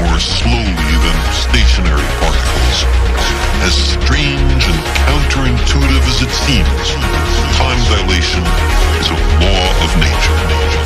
more slowly than stationary particles. As strange and counterintuitive as it seems, time dilation is a law of nature.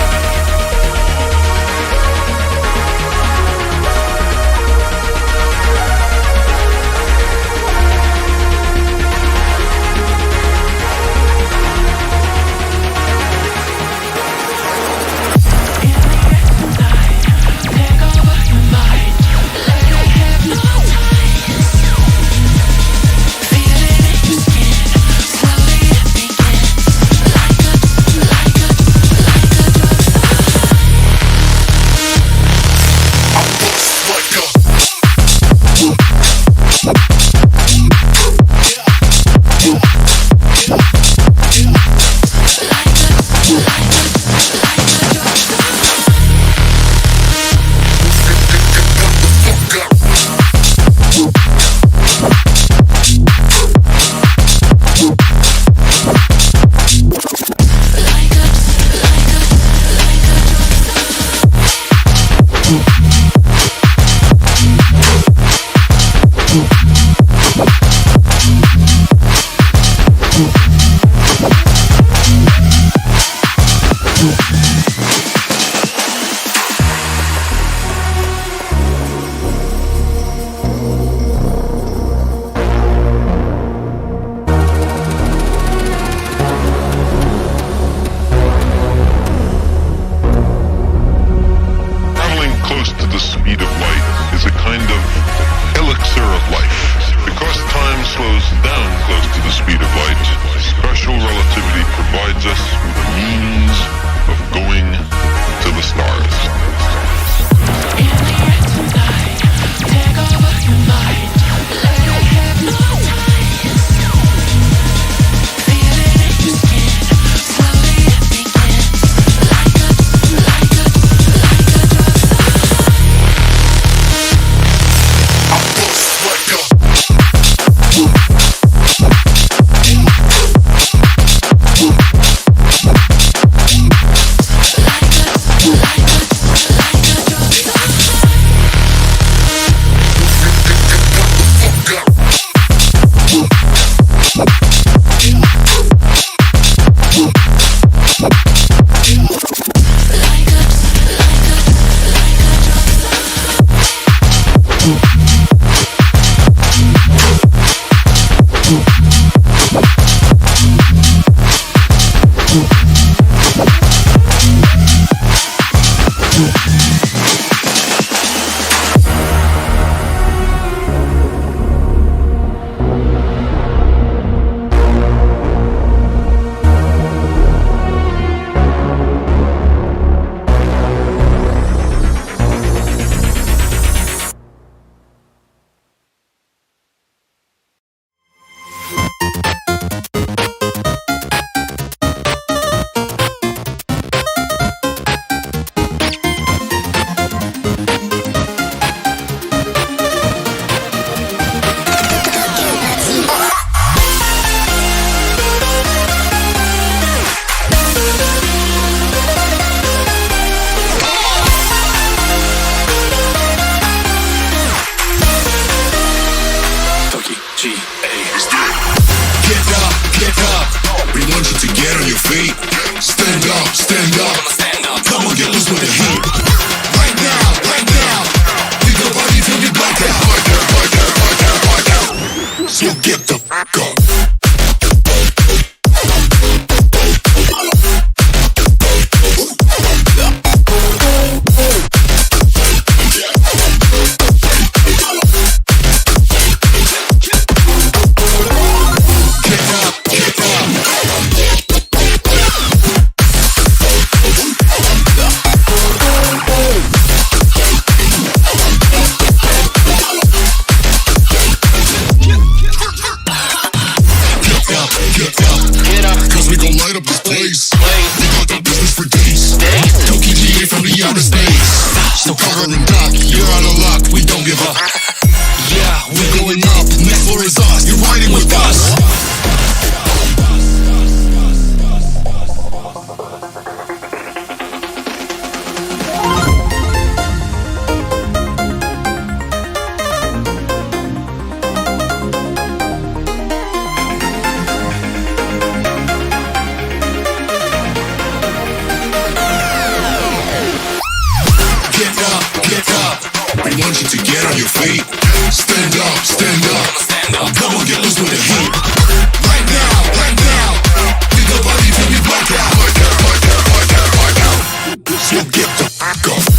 get the fuck up.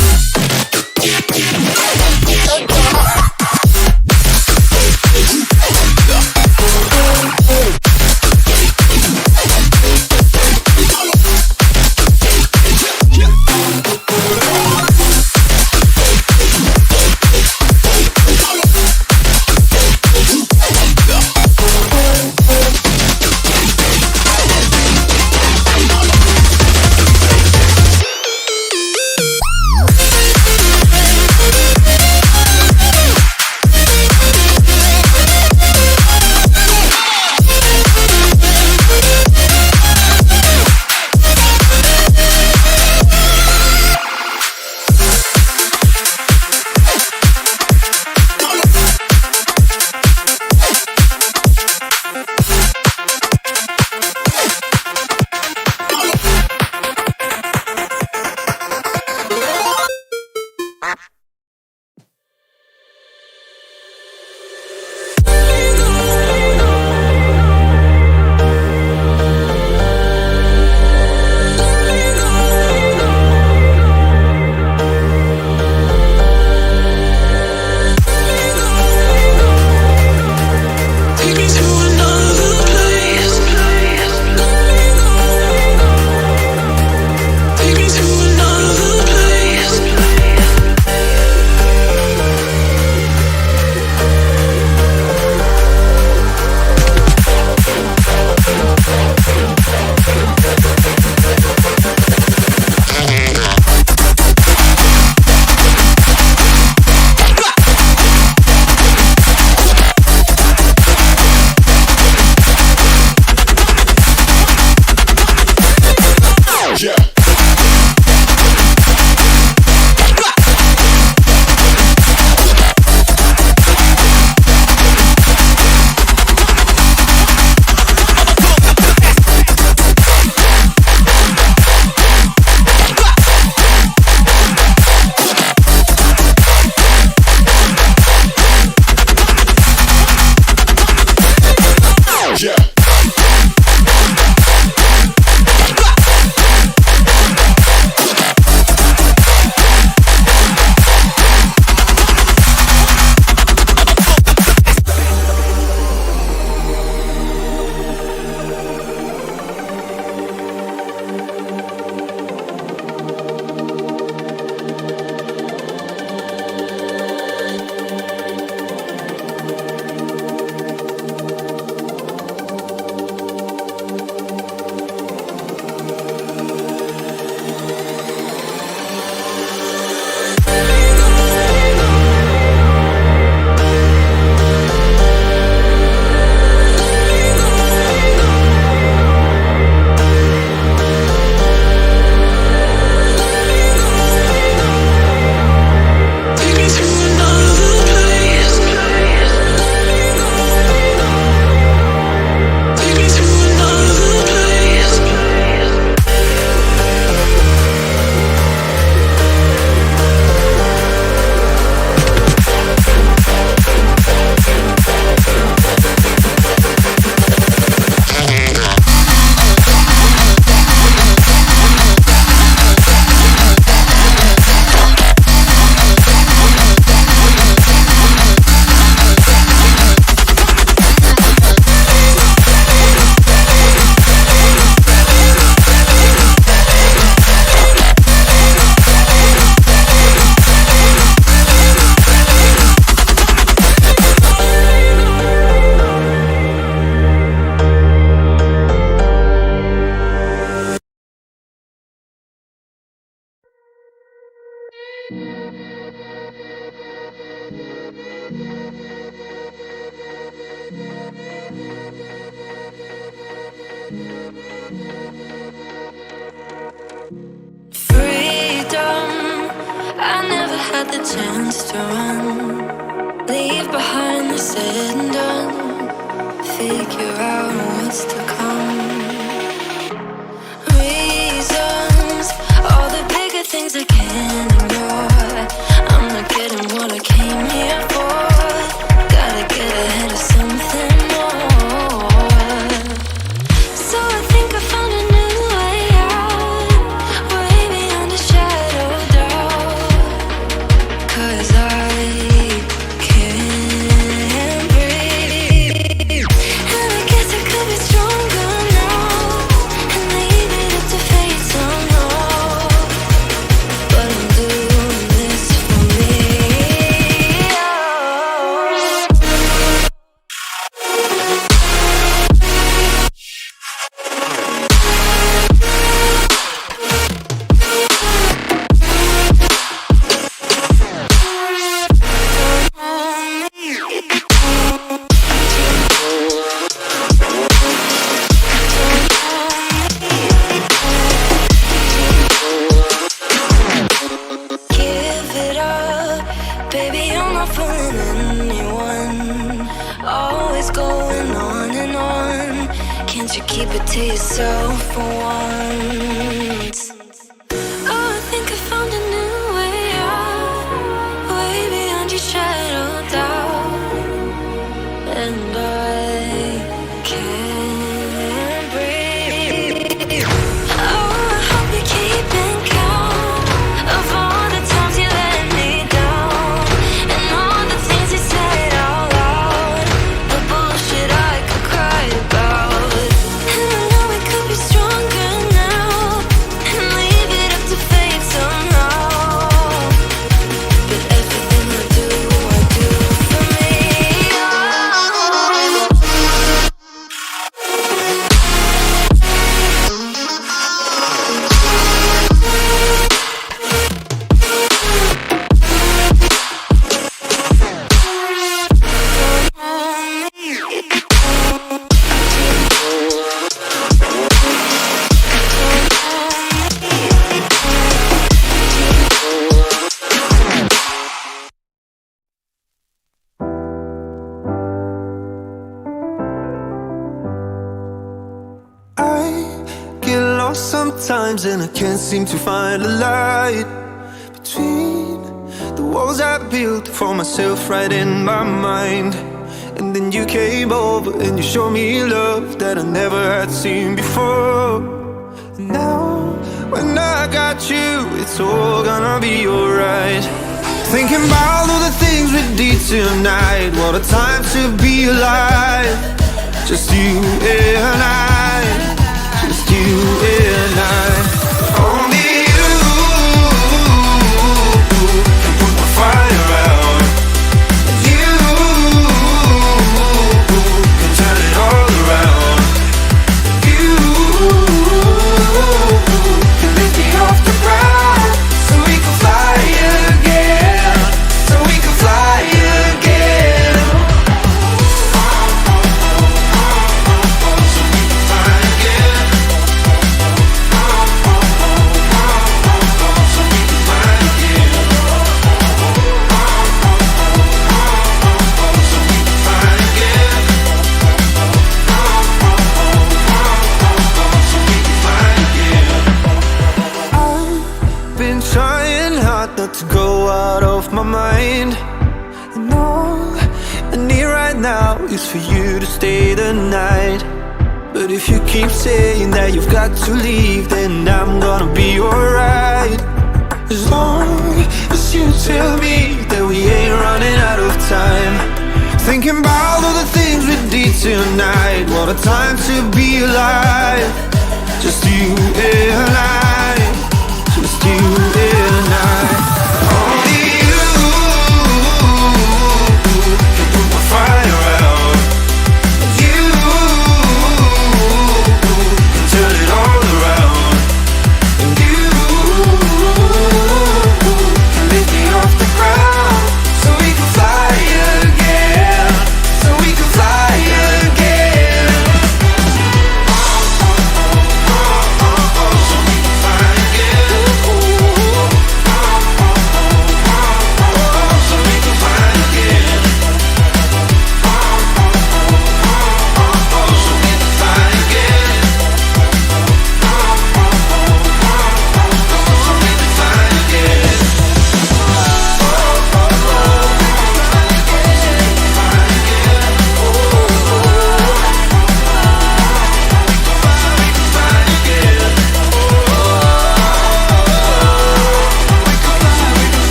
had the chance to run, leave behind the said and done, figure out what's to come. Reasons, all the bigger things I can't ignore. I'm not getting what I came here for. Gotta get ahead of something more. So I think I found a new way out, way beyond the shadow. going on and on. Can't you keep it to yourself for once? Oh, I think I found a new way out, way beyond your shadow doubt. And I can't breathe. Oh, I hope you're keeping count of all the times you let me down, and all the things you said out loud, the bullshit I could cry about. And I know we could be stronger now, and leave it up to fate somehow. But everything I do for me. Get lost sometimes and I can't seem to find a light between the walls I built for myself right in my mind. And then you came over and you showed me love that I never had seen before. And now when I got you, it's all gonna be alright. Thinking about all the things we did tonight, what a time to be alive. Just you and I, just you and I. Only you can put my fire out. You can turn it all around. You can lift me off the ground, so we can fly again, so we can fly again. Trying hard not to go out of my mind. And all I need right now is for you to stay the night. But if you keep saying that you've got to leave, then I'm gonna be alright. As long as you tell me that we ain't running out of time. Thinking about all the things we did tonight, what a time to be alive. Just you and I, just you and I. Only you can put my fire out. You can turn it all around. And you can lift me off the ground, so we can fly again, so we can fly again. So we can fly again.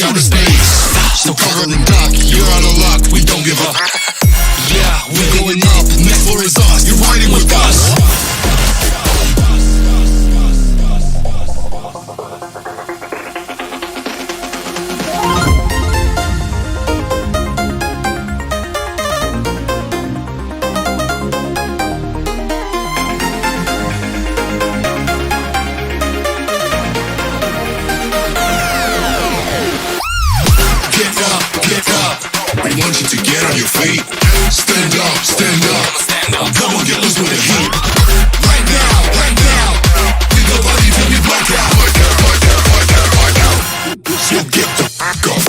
outer space. So covered in duck, you're out of luck, we don't give up. Yeah, we're going up, next floor is us, you're riding with us. We want you to get on your feet. Stand up, stand up, stand up. Come on, get loose with the heat. Right now, we go party till we black out. So get the fuck up.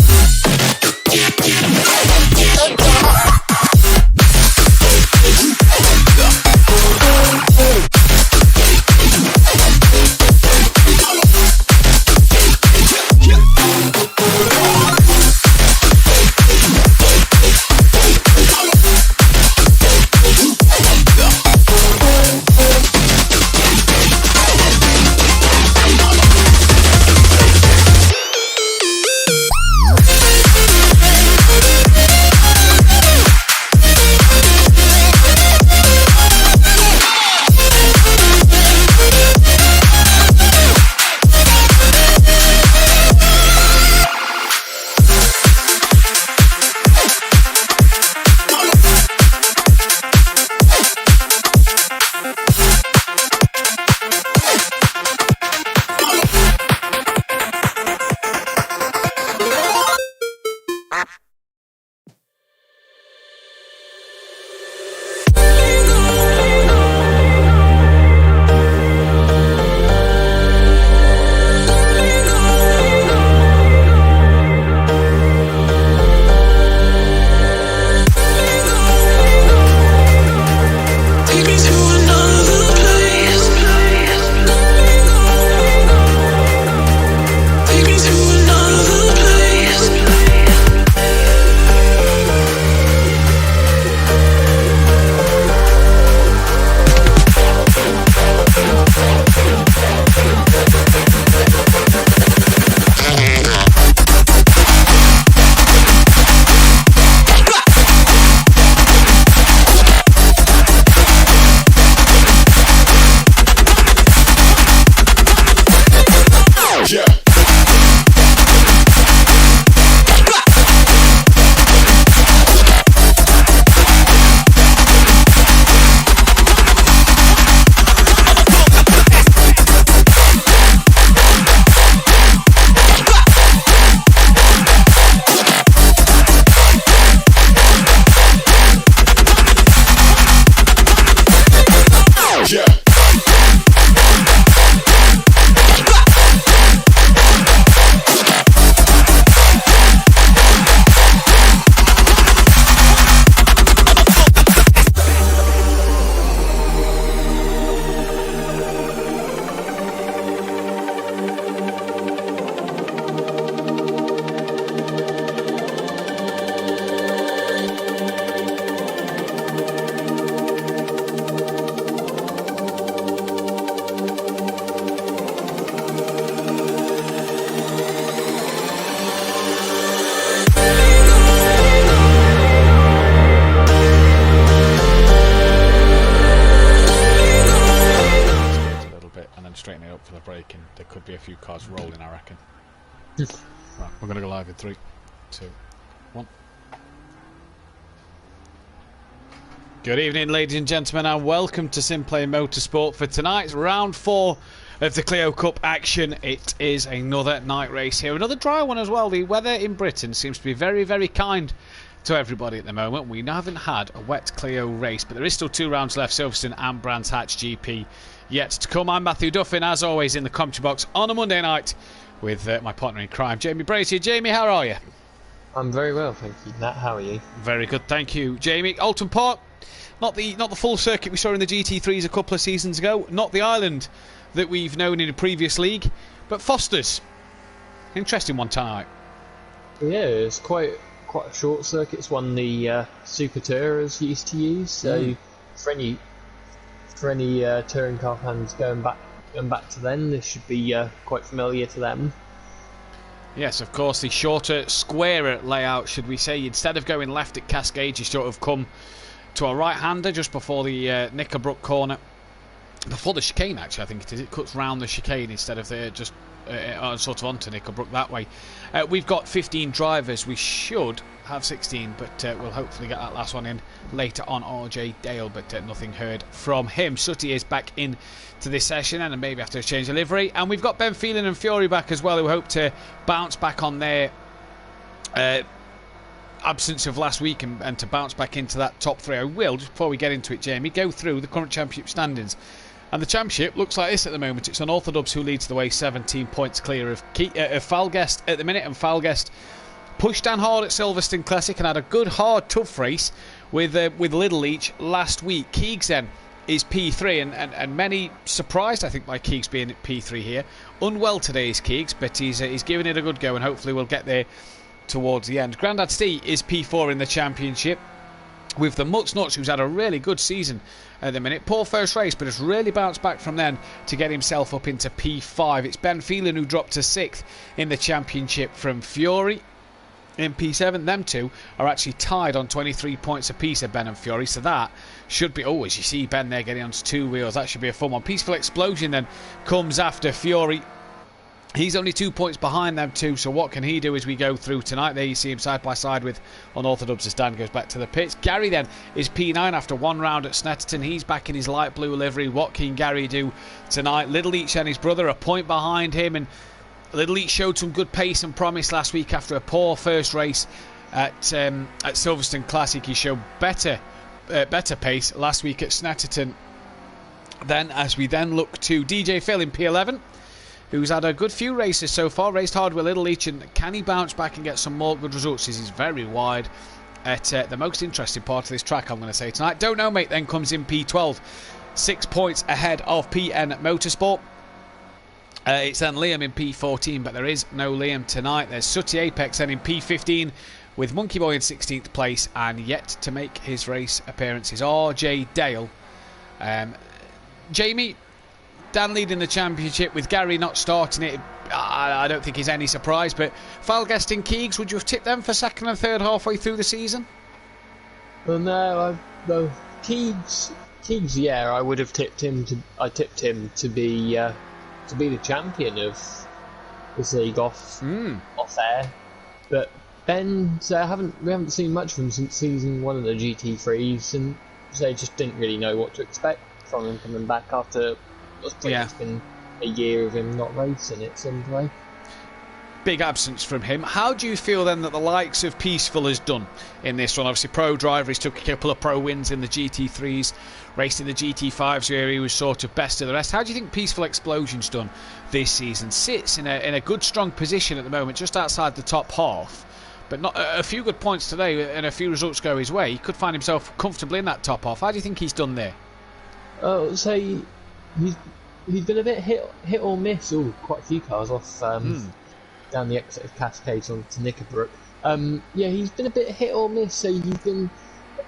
There could be a few cars rolling, I reckon. Right, we're going to go live in 3, 2, 1. Good evening, ladies and gentlemen, and welcome to Simplay Motorsport for tonight's round 4 of the Clio Cup action. It is another night race here, another dry one as well. The weather in Britain seems to be very, very kind to everybody at the moment. We haven't had a wet Clio race, but there is still 2 rounds left, Silverstone and Brands Hatch GP yet to come. I'm Matthew Duffin, as always, in the commentary box on a Monday night with my partner in crime, Jamie Bracey. Jamie, how are you? I'm very well, thank you. Nat, how are you? Very good, thank you, Jamie. Oulton Park, not the full circuit we saw in the GT3s a couple of seasons ago, not the island that we've known in a previous league, but Foster's. Interesting one tonight. Yeah, it's quite a short circuit. It's one the Super Tourers used to use. So for any touring car fans going back to then, this should be quite familiar to them. Yes, of course, the shorter, squarer layout, should we say. Instead of going left at Cascade, you sort of come to a right-hander just before the Knickerbrook corner. Before the chicane, actually, I think it is. It cuts round the chicane instead of just sort of onto Knickerbrook that way. We've got 15 drivers. We should have 16, but we'll hopefully get that last one in later on. RJ Dale, but nothing heard from him. Sutty is back in to this session, and maybe have to change the livery. And we've got Ben Phelan and Fury back as well, who hope to bounce back on their absence of last week and to bounce back into that top three. I will, just before we get into it, Jamie, go through the current championship standings. And the championship looks like this at the moment. It's Unorthodox who leads the way, 17 points clear of Falguest at the minute. And Falguest pushed down hard at Silverstone Classic and had a good, hard, tough race with Little Leach last week. Keegs then is P3, and many surprised, I think, by Keegs being at P3 here. Unwell today is Keegs, but he's giving it a good go, and hopefully we'll get there towards the end. Grandad Steve is P4 in the championship, with the Mutz Nuts, who's had a really good season at the minute. Poor first race, but has really bounced back from then to get himself up into P5. It's Ben Phelan who dropped to 6th in the championship from Fury in P7. Them two are actually tied on 23 points apiece of Ben and Fury, so that should be, as you see Ben there getting onto two wheels, that should be a fun one. Peaceful Explosion then comes after Fury. He's only 2 points behind them two, so what can he do as we go through tonight? There you see him side by side with Unorthodox as Dan goes back to the pits. Gary then is P9 after one round at Snetterton. He's back in his light blue livery. What can Gary do tonight? Little Each and his brother a point behind him, and Little Each showed some good pace and promise last week after a poor first race at Silverstone Classic. He showed better pace last week at Snetterton. Then, as we then look to DJ Phil in P11, who's had a good few races so far, raced hard with Little Each, and can he bounce back and get some more good results? He's very wide at the most interesting part of this track, I'm going to say tonight. Don't Know Mate then comes in P12, 6 points ahead of PN Motorsport. It's then Liam in P14, but there is no Liam tonight. There's Sutty Apex then in P15 with Monkey Boy in 16th place, and yet to make his race appearance is RJ Dale. Jamie, Dan leading the championship with Gary not starting it. I don't think he's any surprise, but Falguest and Keegs, would you have tipped them for second and third halfway through the season? Well, no, Keegs, yeah, I would have tipped him to. I tipped him to be the champion of this league off air, but Ben, we haven't seen much from him since season 1 of the GT3s, and they just didn't really know what to expect from him coming back after. It's been a year of him not racing at Simplay. Big absence from him. How do you feel then that the likes of Peaceful has done in this one? Obviously pro driver, he's took a couple of pro wins in the GT3s, raced in the GT5s where he was sort of best of the rest. How do you think Peaceful Explosion's done this season? Sits in a good strong position at the moment, just outside the top half, but not a few good points today and a few results go his way. He could find himself comfortably in that top half. How do you think he's done there? He's been a bit hit or miss. Quite a few cars off down the exit of Cascades onto Knickerbrook. He's been a bit hit or miss. So he's been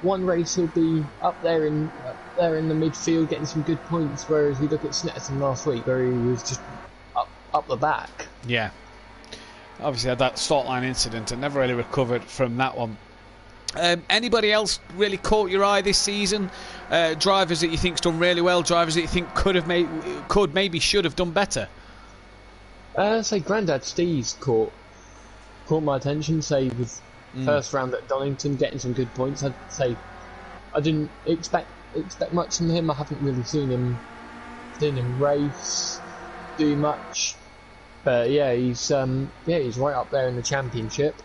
one race he'll be up there in the midfield getting some good points, whereas we look at Snetterton last week where he was just up the back. Yeah, obviously had that start line incident and never really recovered from that one. Anybody else really caught your eye this season? Drivers that you think's done really well, drivers that you think should have done better? Say Grandad Steve's caught my attention. Say with first round at Donington, getting some good points. I'd say I didn't expect much from him. I haven't really seen him race, do much. But he's right up there in the championship.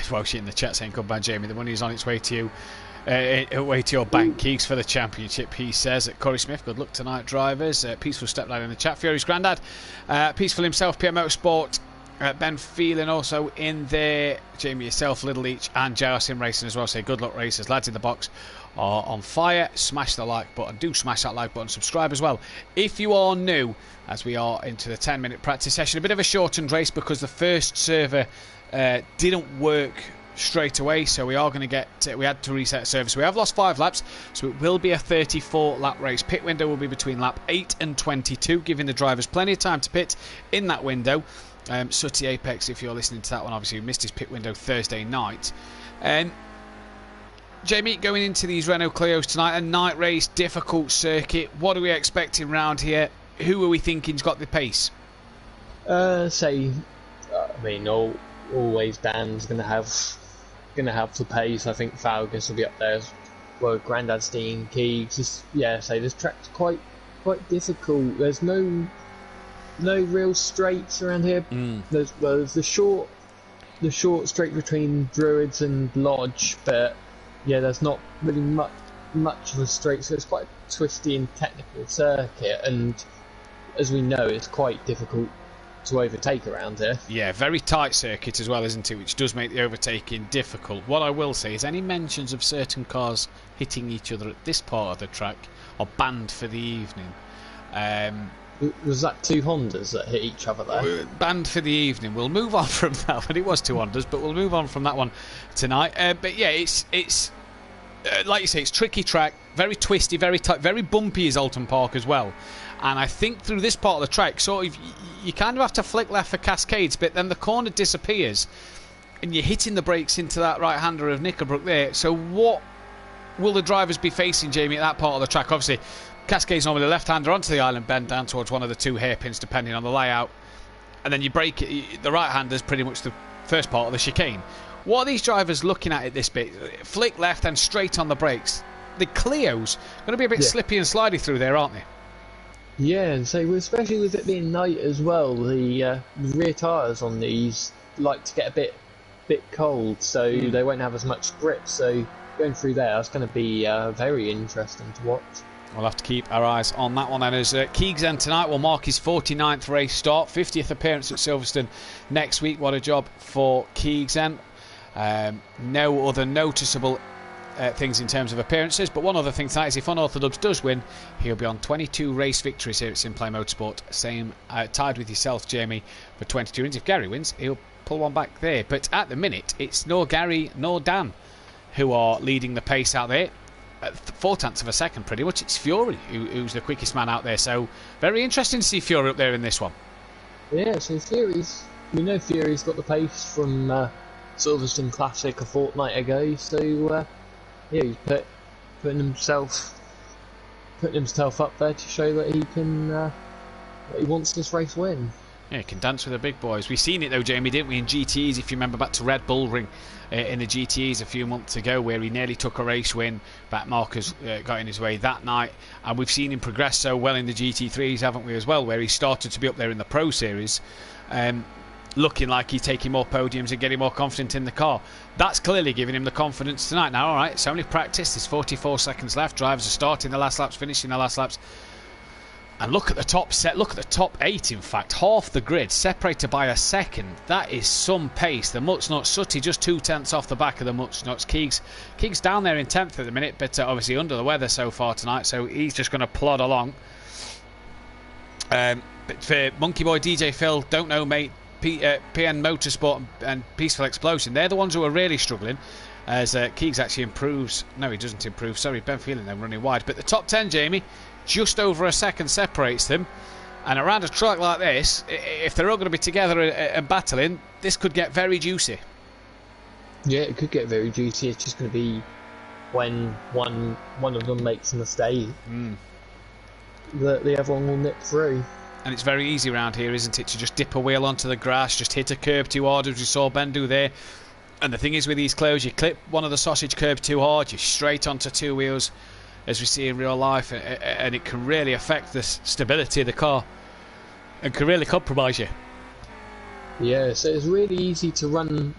Welsh in the chat saying, "Good man, Jamie. The money is on its way to you, way to your bank. Keegs for the championship." He says at Corey Smith. Good luck tonight, drivers. Peaceful step line in the chat. Fury's Grandad, Peaceful himself. PM Motorsport. Ben Phelan also in there. Jamie yourself, Little Each, and Jaos in racing as well. Say good luck, racers. Lads in the box are on fire. Smash the like button. Do smash that like button. Subscribe as well if you are new, as we are into the 10-minute practice session. A bit of a shortened race because the first server didn't work straight away, so we are going to get we had to reset service. We have lost 5 laps, so it will be a 34 lap race. Pit window will be between lap 8 and 22, giving the drivers plenty of time to pit in that window. Sooty Apex, if you're listening to that one, obviously missed his pit window Thursday night. Jamie, going into these Renault Clios tonight, a night race, difficult circuit. What are we expecting round here? Who are we thinking's got the pace? Always Dan's gonna have the pace. I think Falgus will be up there as well. Grandad Steen, Keegs. This track's quite difficult. There's no real straights around here. There's the short straight between Druids and Lodge, but there's not really much of a straight, so it's quite a twisty and technical circuit, and as we know, it's quite difficult to overtake around here. Yeah, very tight circuit as well, isn't it, which does make the overtaking difficult. What I will say is any mentions of certain cars hitting each other at this part of the track are banned for the evening. Was that two Hondas that hit each other there? Banned for the evening. We'll move on from that one. It was two Hondas, but we'll move on from that one tonight. But yeah, it's like you say, it's tricky track, very twisty, very tight, very bumpy is Oulton Park as well. And I think through this part of the track, sort of, you kind of have to flick left for Cascades, but then the corner disappears, and you're hitting the brakes into that right-hander of Knickerbrook there. So what will the drivers be facing, Jamie, at that part of the track? Obviously, Cascades normally left-hander onto the island bend down towards one of the two hairpins, depending on the layout. And then you brake it, the right-hander's pretty much the first part of the chicane. What are these drivers looking at this bit? Flick left and straight on the brakes. The Clio's going to be a bit slippy and slidey through there, aren't they? Yeah, and so especially with it being night as well, the rear tyres on these like to get a bit cold, so they won't have as much grip. So going through there, it's going to be very interesting to watch. We'll have to keep our eyes on that one then, as Keegs tonight will mark his 49th race start, 50th appearance at Silverstone next week. What a job for Keegs. No other noticeable things in terms of appearances, but one other thing tonight is if Unorthodox does win, he'll be on 22 race victories here at Simplay Motorsport, same tied with yourself, Jamie, for 22 wins. If Gary wins, he'll pull one back there, but at the minute it's nor Gary nor Dan who are leading the pace out there. 4/10 of a second pretty much. It's Fury who's the quickest man out there, so very interesting to see Fury up there in this one. Yeah, so we know Fury's got the pace from Silverstone Classic a fortnight ago, so he's putting himself up there to show that he can that he wants this race win. Yeah, he can dance with the big boys. We've seen it though, Jamie, didn't we, in GTEs, if you remember back to Red Bull Ring in the GTEs a few months ago, where he nearly took a race win. Back Marcus got in his way that night, and we've seen him progress so well in the GT3s, haven't we, as well, where he started to be up there in the Pro Series, looking like he's taking more podiums and getting more confident in the car. That's clearly giving him the confidence tonight. Now, alright, it's only practice, there's 44 seconds left, drivers are starting the last laps, finishing the last laps. And look at the top set, look at the top 8, in fact, half the grid, separated by a second. That is some pace. The Mutsnuts, Sooty just 2/10 off the back of the Mutsnuts. Keegs down there in 10th at the minute, but obviously under the weather so far tonight, so he's just going to plod along. But for Monkey Boy, DJ Phil, don't know, mate, PN Motorsport and Peaceful Explosion, they're the ones who are really struggling, as Keegs actually improves. No, he doesn't improve, sorry, Ben Phelan then running wide. But the top 10, Jamie, just over a second separates them, and around a track like this, if they're all going to be together and battling, this could get very juicy. Yeah, it could get very juicy. It's just going to be when one of them makes a mistake that the other one will nip through. And it's very easy around here, isn't it, to just dip a wheel onto the grass, just hit a curb too hard, as we saw Ben do there. And the thing is with these Clios, you clip one of the sausage curbs too hard, you're straight onto two wheels, as we see in real life, and it can really affect the stability of the car and can really compromise you. Yeah, so it's really easy to run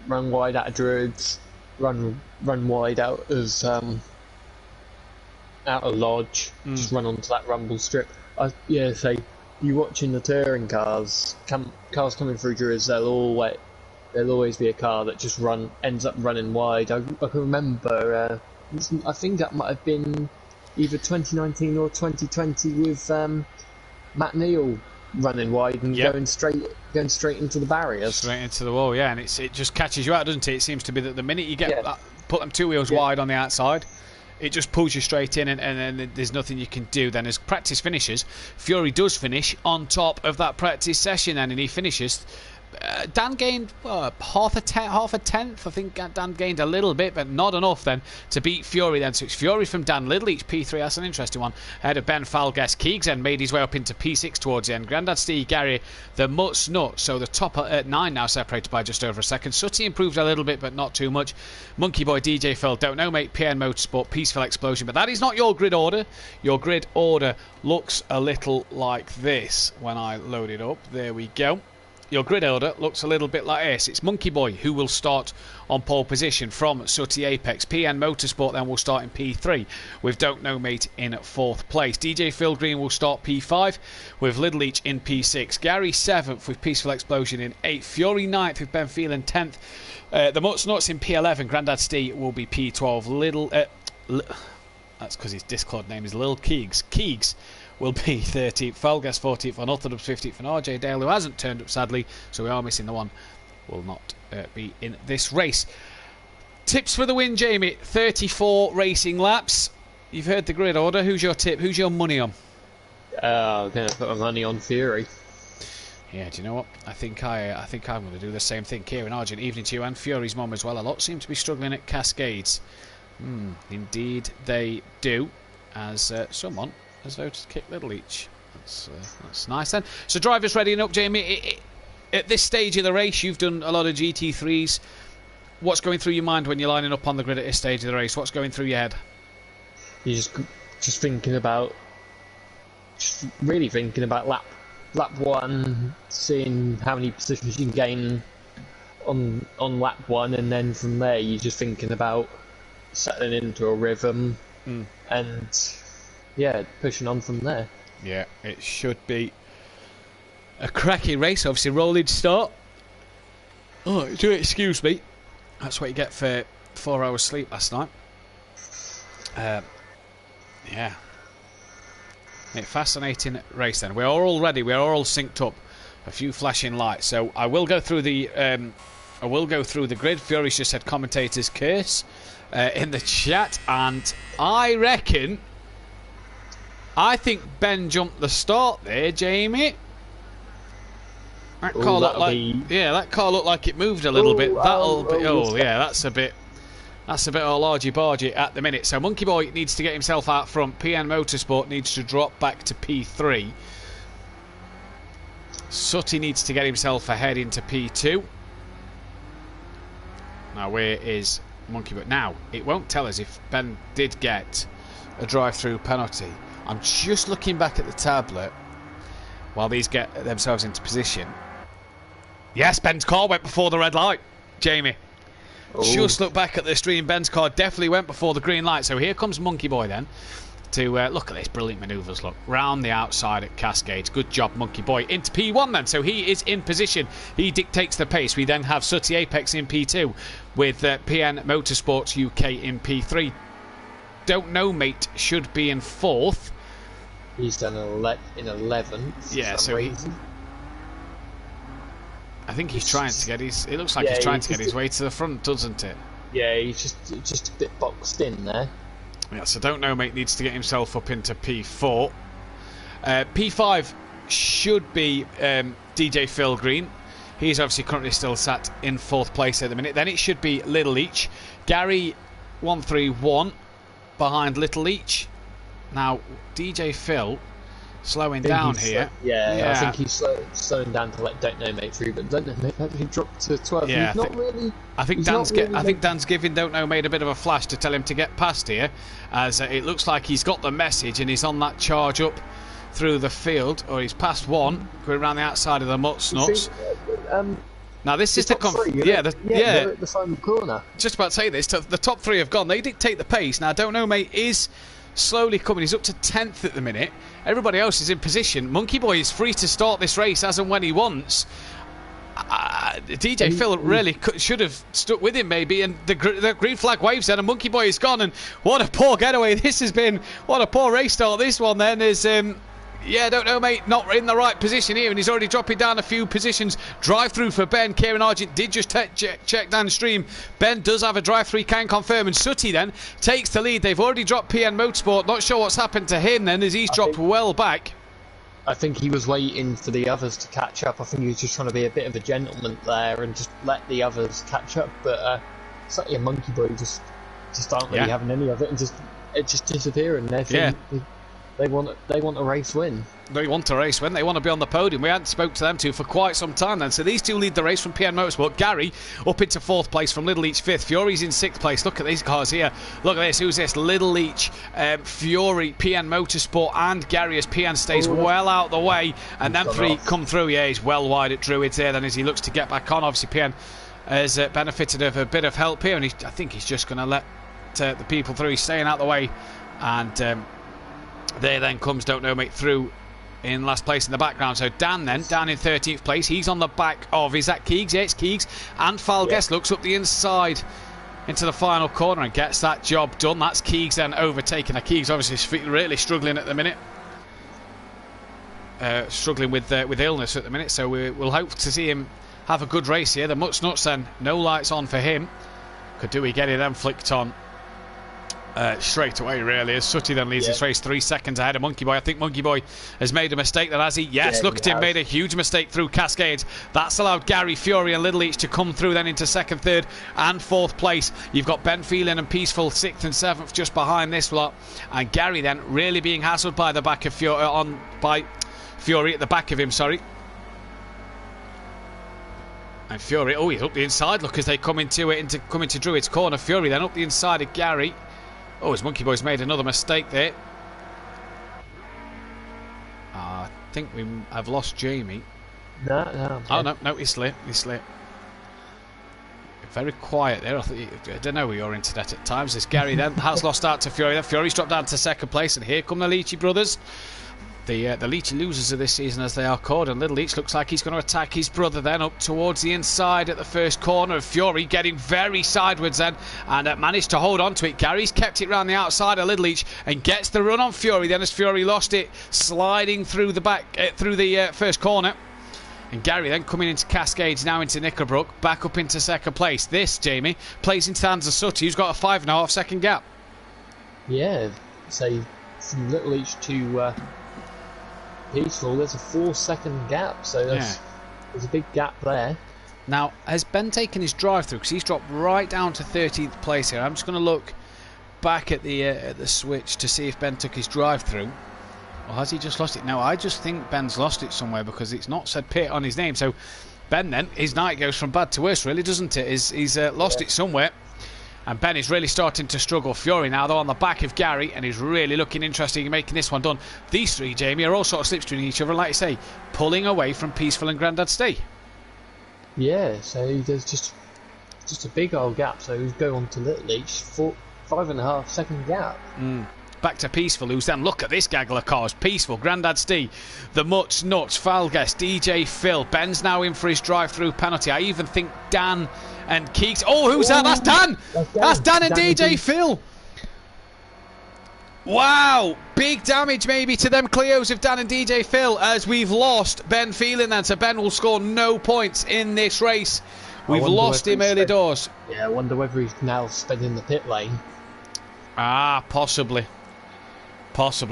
wide out of Druids, run wide out of Lodge, just run onto that rumble strip. So you watching the touring cars coming through Druids, there'll always be a car that just ends up running wide. I can remember. I think that might have been either 2019 or 2020 with Matt Neal running wide and going straight into the barriers. Straight into the wall, yeah, and it just catches you out, doesn't it? It seems to be that the minute you get put them two wheels wide on the outside, it just pulls you straight in, and then there's nothing you can do. Then as practice finishes, Fury does finish on top of that practice session then, and he finishes. Dan gained half a tenth. I think Dan gained a little bit, but not enough then to beat Fury then. So it's Fury from Dan, Little Each P3. That's an interesting one. Ahead of Ben Falgas. Keegs then made his way up into P6 towards the end. Grandad Steve Gary, the Mutts Nut. So the top at 9 now, separated by just over a second. Sutty improved a little bit, but not too much. Monkey Boy, DJ Phil, Don't Know Mate, PN Motorsport, Peaceful Explosion. But that is not your grid order. Your grid order looks a little like this when I load it up. There we go. Your grid order looks a little bit like this. It's Monkey Boy who will start on pole position from Sooty Apex. PN Motorsport then will start in P3 with Don't Know Mate in 4th place. DJ Phil Green will start P5 with Little Each in P6. Gary 7th with Peaceful Explosion in 8th. Fury 9th with Ben Phelan 10th. The Mutts Nuts in P11. Grandad Steve will be P12. That's because his Discord name is Lil Keegs. Keegs will be 13th, Falgas 14th, Unorthodox 15th, and RJ Dale, who hasn't turned up sadly, so we are missing the one, will not be in this race. Tips for the win, Jamie. 34 racing laps. You've heard the grid order. Who's your tip? Who's your money on? I'm going to put my money on Fury. Yeah, do you know what? I think I'm going to do the same thing. Kieran Argent, evening to you, and Fury's mum as well. A lot seem to be struggling at Cascades. Indeed they do, as someone has voted to kick Little Each. That's nice then. So drivers readying up, Jamie. At this stage of the race, you've done a lot of GT3s. What's going through your mind when you're lining up on the grid at this stage of the race? What's going through your head? You're just thinking about, really thinking about lap 1, seeing how many positions you can gain on lap 1, and then from there you're just thinking about settling into a rhythm and pushing on from there. Yeah, it should be a cracking race. Obviously, rolling start. Oh, do excuse me. That's what you get for 4 hours sleep last night. Yeah. A fascinating race then. We are all ready. We are all synced up. A few flashing lights. So I will go through the grid. Fury's just said commentator's curse in the chat, and I think Ben jumped the start there, Jamie. That car looked like it moved a little bit. That's a bit all argy-bargy at the minute. So Monkey Boy needs to get himself out front. PN Motorsport needs to drop back to P3. Sooty needs to get himself ahead into P2. Now where is Monkey Boy? Now it won't tell us if Ben did get a drive-through penalty. I'm just looking back at the tablet while these get themselves into position. Yes, Ben's car went before the red light, Jamie. Just look back at the stream. Ben's car definitely went before the green light. So here comes Monkey Boy then to look at this brilliant manoeuvres. Look, round the outside at Cascades. Good job, Monkey Boy. Into P1 then. So he is in position. He dictates the pace. We then have Sooty Apex in P2 with PN Motorsports UK in P3. Don't Know Mate should be in 4th. He's done in 11th. Yeah, so I think he's trying to get his. It looks like he's trying to get his way to the front, doesn't it? Yeah, he's just a bit boxed in there. Yeah, so Don't Know Mate needs to get himself up into P4. P5 should be DJ Phil Green. He's obviously currently still sat in 4th place at the minute. Then it should be Little Each. Gary 131 behind Little Each. Now DJ Phil slowing down here. I think he's slowing down to let Don't Know Mate through, but Don't Know Mate actually dropped to 12. Yeah, I think Dan's giving Don't Know Mate a bit of a flash to tell him to get past here, as it looks like he's got the message and he's on that charge up through the field, or he's past one, going around the outside of the Mutts Nuts. Now this is the the final corner. Just about to say this. The top 3 have gone. They dictate the pace. Now Don't Know Mate is slowly coming. He's up to 10th at the minute. Everybody else is in position. Monkey Boy is free to start this race as and when he wants. DJ Phil really should have stuck with him maybe, and the green flag waves then, and Monkey Boy is gone, and what a poor getaway this has been. What a poor race start this one then, is Yeah, don't know, mate. Not in the right position here, and he's already dropping down a few positions. Drive-through for Ben. Kieran Argent did just check downstream. Ben does have a drive-through, can confirm, and Sutty then takes the lead. They've already dropped PN Motorsport. Not sure what's happened to him then, as he's dropped well back. I think he was waiting for the others to catch up. I think he was just trying to be a bit of a gentleman there and just let the others catch up. But Sutty and Monkey Boy just aren't really having any of it, and just disappearing. They want a race win. They want a race win. They want to be on the podium. We hadn't spoke to them two for quite some time then. So these two lead the race from PN Motorsport. Gary up into 4th place from Little Leach 5th. Fury's in 6th place. Look at these cars here. Look at this. Who's this? Little Leach, Fury, PN Motorsport, and Gary as PN stays well out the way. And then 3 come through. Yeah, he's well wide at Druids there then as he looks to get back on. Obviously PN has benefited of a bit of help here, and I think he's just going to let the people through. He's staying out the way, and there then comes Don't Know Mate through in last place in the background. So Dan then, down in 13th place. He's on the back of, is that Keegs? Yeah, it's Keegs. And Falguest looks up the inside into the final corner and gets that job done. That's Keegs then overtaken. Now Keegs obviously is really struggling at the minute. Struggling with illness at the minute. So we'll hope to see him have a good race here. The Much Nuts then, no lights on for him. Could do we get it then flicked on straight away, really, as Sutty then leads this race 3 seconds ahead of Monkey Boy. I think Monkey Boy has made a mistake there, has he? Yes, look at him, made a huge mistake through Cascades. That's allowed Gary, Fury and Little Leach to come through then into 2nd, 3rd and 4th place. You've got Ben Phelan and Peaceful 6th and 7th just behind this lot, and Gary then really being hassled by the back of Fury at the back of him, sorry. And Fury, he's up the inside, look, as they come into Druid's corner. Fury then up the inside of Gary. His Monkey Boy's made another mistake there. I think we have lost Jamie. No, he slipped. Very quiet there. I don't know with your internet at times. As Gary then has lost out to Fury. Then Fury's dropped down to 2nd place, and here come the Leachy brothers. The Leachy losers of this season, as they are called, and Little Leach looks like he's going to attack his brother then up towards the inside at the first corner of Fury, getting very sideways then, and managed to hold on to it. Gary's kept it round the outside of Little Leach and gets the run on Fury then, as Fury lost it, sliding through the back through the first corner. And Gary then coming into Cascades, now into Knickerbrook, back up into 2nd place. This, Jamie, plays into the hands of Sutty, who's got a 5.5 second gap. Yeah, so from Little Leach to Peaceful, there's a 4-second gap, so there's a big gap there. Now, has Ben taken his drive-through? Because he's dropped right down to 13th place here. I'm just going to look back at the switch to see if Ben took his drive-through. Or has he just lost it? No, I just think Ben's lost it somewhere, because it's not said pit on his name. So Ben then, his night goes from bad to worse, really, doesn't it? He's lost it somewhere. And Ben is really starting to struggle. Fury now, though, on the back of Gary, and he's really looking interesting in making this one done. These three, Jamie, are all sort of slipstreaming each other, and like you say, pulling away from Peaceful and Grandad Stay. Yeah, so there's just a big old gap. So he's going on to Little Leach, 5.5 second gap. Back to Peaceful, who's then, look at this gaggle of cars. Peaceful, Grandad Steve, the Much Nuts, Falguest, DJ Phil. Ben's now in for his drive-through penalty. I even think Dan and Keeks. Who's that? That's Dan! That's Dan and DJ Phil! Wow! Big damage maybe to them Clios of Dan and DJ Phil, as we've lost Ben Phelan then. So Ben will score no points in this race. We've lost him early doors. Yeah, I wonder whether he's now spending the pit lane. Possibly.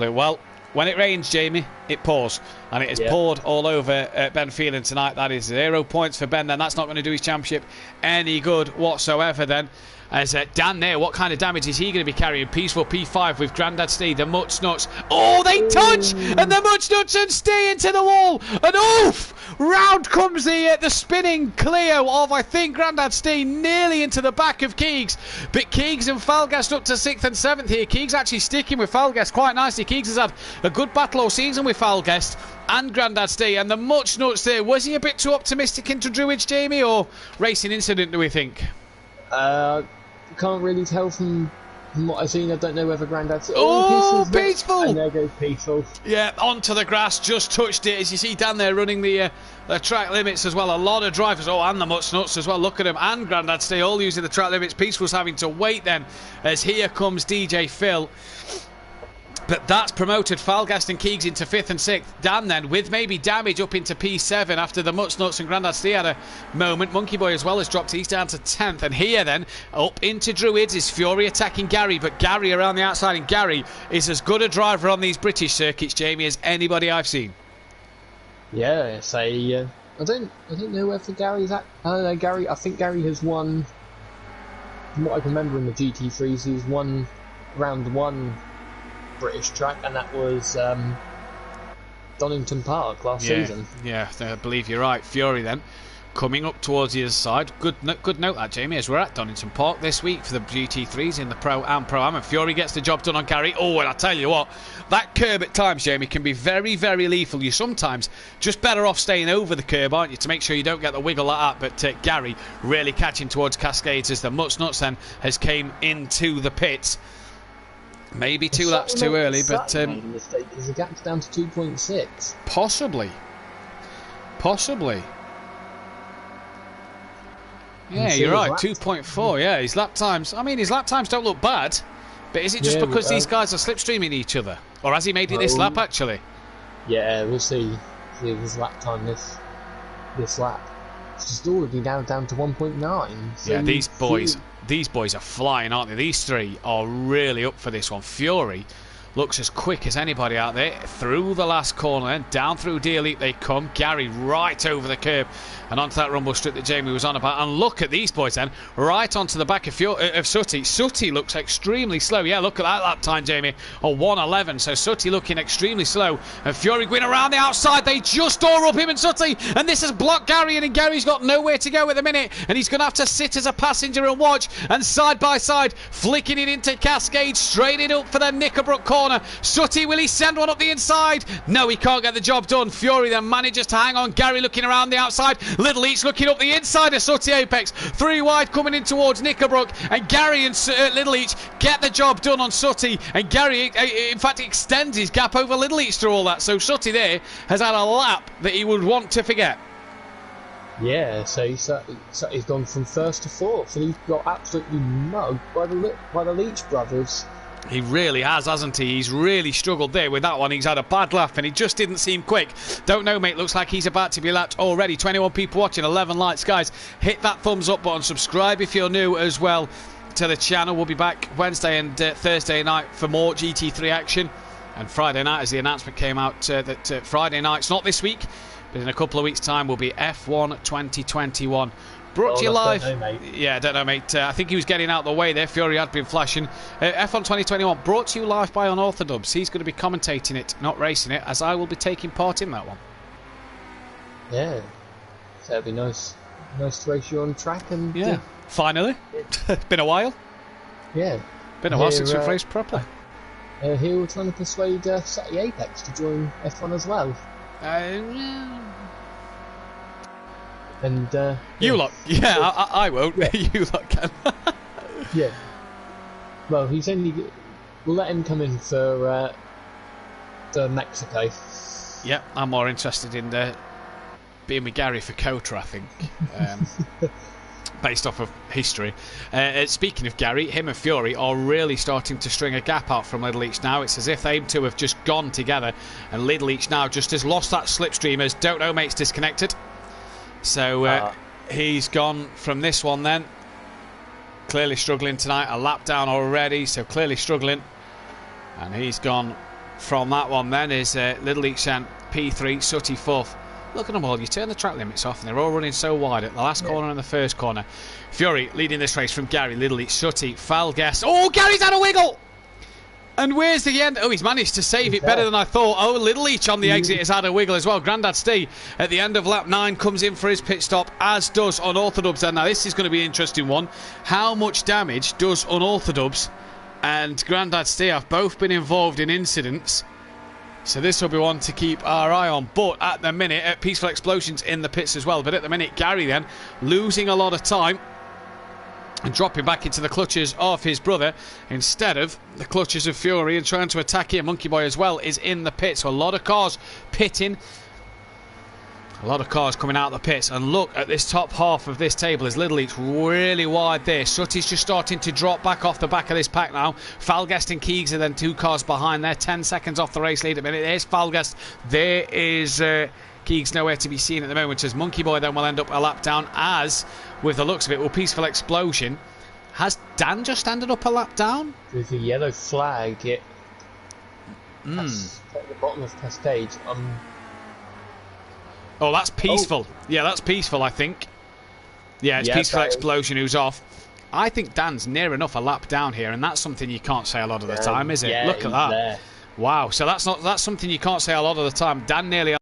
Well, when it rains, Jamie, it pours. And it has poured all over Ben Phelan tonight. That is 0 points for Ben then. That's not going to do his championship any good whatsoever then. As Dan there, what kind of damage is he going to be carrying? Peaceful P5 with Grandad Steve, the Much Nuts. They touch! And the Much Nuts and stay into the wall. And oof! Round comes the spinning Clio of, I think, Grandad Steve, nearly into the back of Keegs. But Keegs and Falguest up to 6th and 7th here. Keegs actually sticking with Falguest quite nicely. Keegs has had a good battle all season with Falguest and Grandad Steve. And the Much Nuts there, was he a bit too optimistic into Druids, Jamie, or racing incident, do we think? Can't really tell from what I've seen. I don't know whether Grandad's... Peaceful! And there goes Peaceful. Yeah, onto the grass, just touched it. As you see Dan there running the track limits as well. A lot of drivers, and the Much Nuts as well. Look at him, and Grandad Stay all using the track limits. Peaceful's having to wait then, as here comes DJ Phil. But that's promoted Falgast and Keegs into 5th and 6th. Dan then, with maybe damage, up into P7 after the Muts Nuts and Grandad Stee had a moment. Monkey Boy as well has dropped. He's down to 10th. And here then, up into Druids is Fury attacking Gary. But Gary around the outside. And Gary is as good a driver on these British circuits, Jamie, as anybody I've seen. Yeah, I don't know whether Gary's at. I don't know, Gary. I think Gary has won. From what I can remember in the GT3s, he's won round 1 British track, and that was Donington Park last season. Yeah, I believe you're right. Fury then coming up towards the other side. Good note that, Jamie, as we're at Donington Park this week for the GT3s in the Pro Am, and Fury gets the job done on Gary. Oh, and I tell you what, that curb at times, Jamie, can be very, very lethal. You're sometimes just better off staying over the curb, aren't you, to make sure you don't get the wiggle like that. But Gary really catching towards Cascades as the Muts Nuts then has came into the pits. Maybe 2 laps too early, but made a mistake because the gap's down to 2.6. Possibly. Yeah, you're right. 2.4. Yeah, his lap times. I mean, his lap times don't look bad, but is it just because these guys are slipstreaming each other, or has he made it this lap actually? Yeah, we'll see his lap time this lap. It's just already down to 1.9. So yeah, these boys are flying, aren't they? These 3 are really up for this one. Fury looks as quick as anybody out there. Through the last corner, and down through D-Elite they come. Gary right over the curb and onto that rumble strip that Jamie was on about. And look at these boys then, right onto the back of Sooty. Sooty looks extremely slow. Yeah, look at that lap time, Jamie, on 1:11. So Sooty looking extremely slow. And Fury going around the outside. They just door up him and Sooty. And this has blocked Gary. And Gary's got nowhere to go at the minute. And he's going to have to sit as a passenger and watch. And side by side, flicking it into Cascade, straight it up for the Knickerbrook corner. Sooty, will he send one up the inside? No, he can't get the job done. Fury then manages to hang on. Gary looking around the outside. Little Each looking up the inside of Sooty Apex. 3 wide coming in towards Knickerbrook. And Gary and Little Each get the job done on Sooty. And Gary, in fact, extends his gap over Little Each through all that. So Sooty there has had a lap that he would want to forget. Yeah, so he's gone from 1st to 4th, and he got absolutely mugged by the Leach brothers. He really has, hasn't he? He's really struggled there with that one. He's had a bad lap and he just didn't seem quick. Don't know, mate. Looks like he's about to be lapped already. 21 people watching, 11 likes. Guys, hit that thumbs up button. Subscribe if you're new as well to the channel. We'll be back Wednesday and Thursday night for more GT3 action. And Friday night, as the announcement came out, that Friday night's not this week, but in a couple of weeks' time will be F1 2021. Brought to you live. Don't know, mate. Yeah, I don't know, mate. I think he was getting out of the way there. Fury had been flashing. F1 2021 brought to you live by Unorthodox. He's going to be commentating it, not racing it, as I will be taking part in that one. Yeah, so it'll be nice to race you on track. And yeah, finally. It's been a while. Yeah, been a while since we've raced properly. Here we're trying to persuade Sati Apex to join F1 as well. And you lot, yeah, I won't. Yeah. You lot can. Yeah. Well, we'll let him come in for Mexico. Yeah, I'm more interested in being with Gary for Kota, I think, based off of history. Speaking of Gary, him and Fury are really starting to string a gap out from Little Each now. It's as if they two have just gone together, and Little Each now just has lost that slipstream as Don't Know Mate's disconnected. So he's gone from this one then. Clearly struggling tonight. A lap down already, so clearly struggling. And he's gone from that one then. Is Little Each and P3, Sooty 4th. Look at them all. You turn the track limits off and they're all running so wide at the last corner and the first corner. Fury leading this race from Gary, Little Each, Sooty, foul guess. Oh, Gary's had a wiggle! And where's the end? Oh, he's managed to save it better than I thought. Oh, Little Each on the exit has had a wiggle as well. Grandad Stee at the end of lap 9 comes in for his pit stop, as does Unorthodox. And now this is going to be an interesting one. How much damage does Unorthodox and Grandad Stee have both been involved in incidents? So this will be one to keep our eye on. But at the minute, Peaceful Explosions in the pits as well. But at the minute, Gary then losing a lot of time and dropping back into the clutches of his brother instead of the clutches of Fury, and trying to attack him. Monkey Boy as well is in the pit, so a lot of cars pitting. A lot of cars coming out of the pits, and look at this top half of this table. Is Little Eats really wide there. Sutty's just starting to drop back off the back of this pack now. Falgast and Keegs are then 2 cars behind there. 10 seconds off the race lead at the minute. There's Falgast. There is Keegs nowhere to be seen at the moment, as Monkey Boy then will end up a lap down, as with the looks of it, will Peaceful Explosion. Has Dan just ended up a lap down? With a yellow flag, at the bottom of Cascade. Oh, that's Peaceful. Oh. Yeah, that's Peaceful, I think. Yeah, it's Peaceful Explosion who's off. I think Dan's near enough a lap down here, and that's something you can't say a lot of the time, is it? Yeah, look at that. There. Wow, so that's something you can't say a lot of the time. Dan nearly...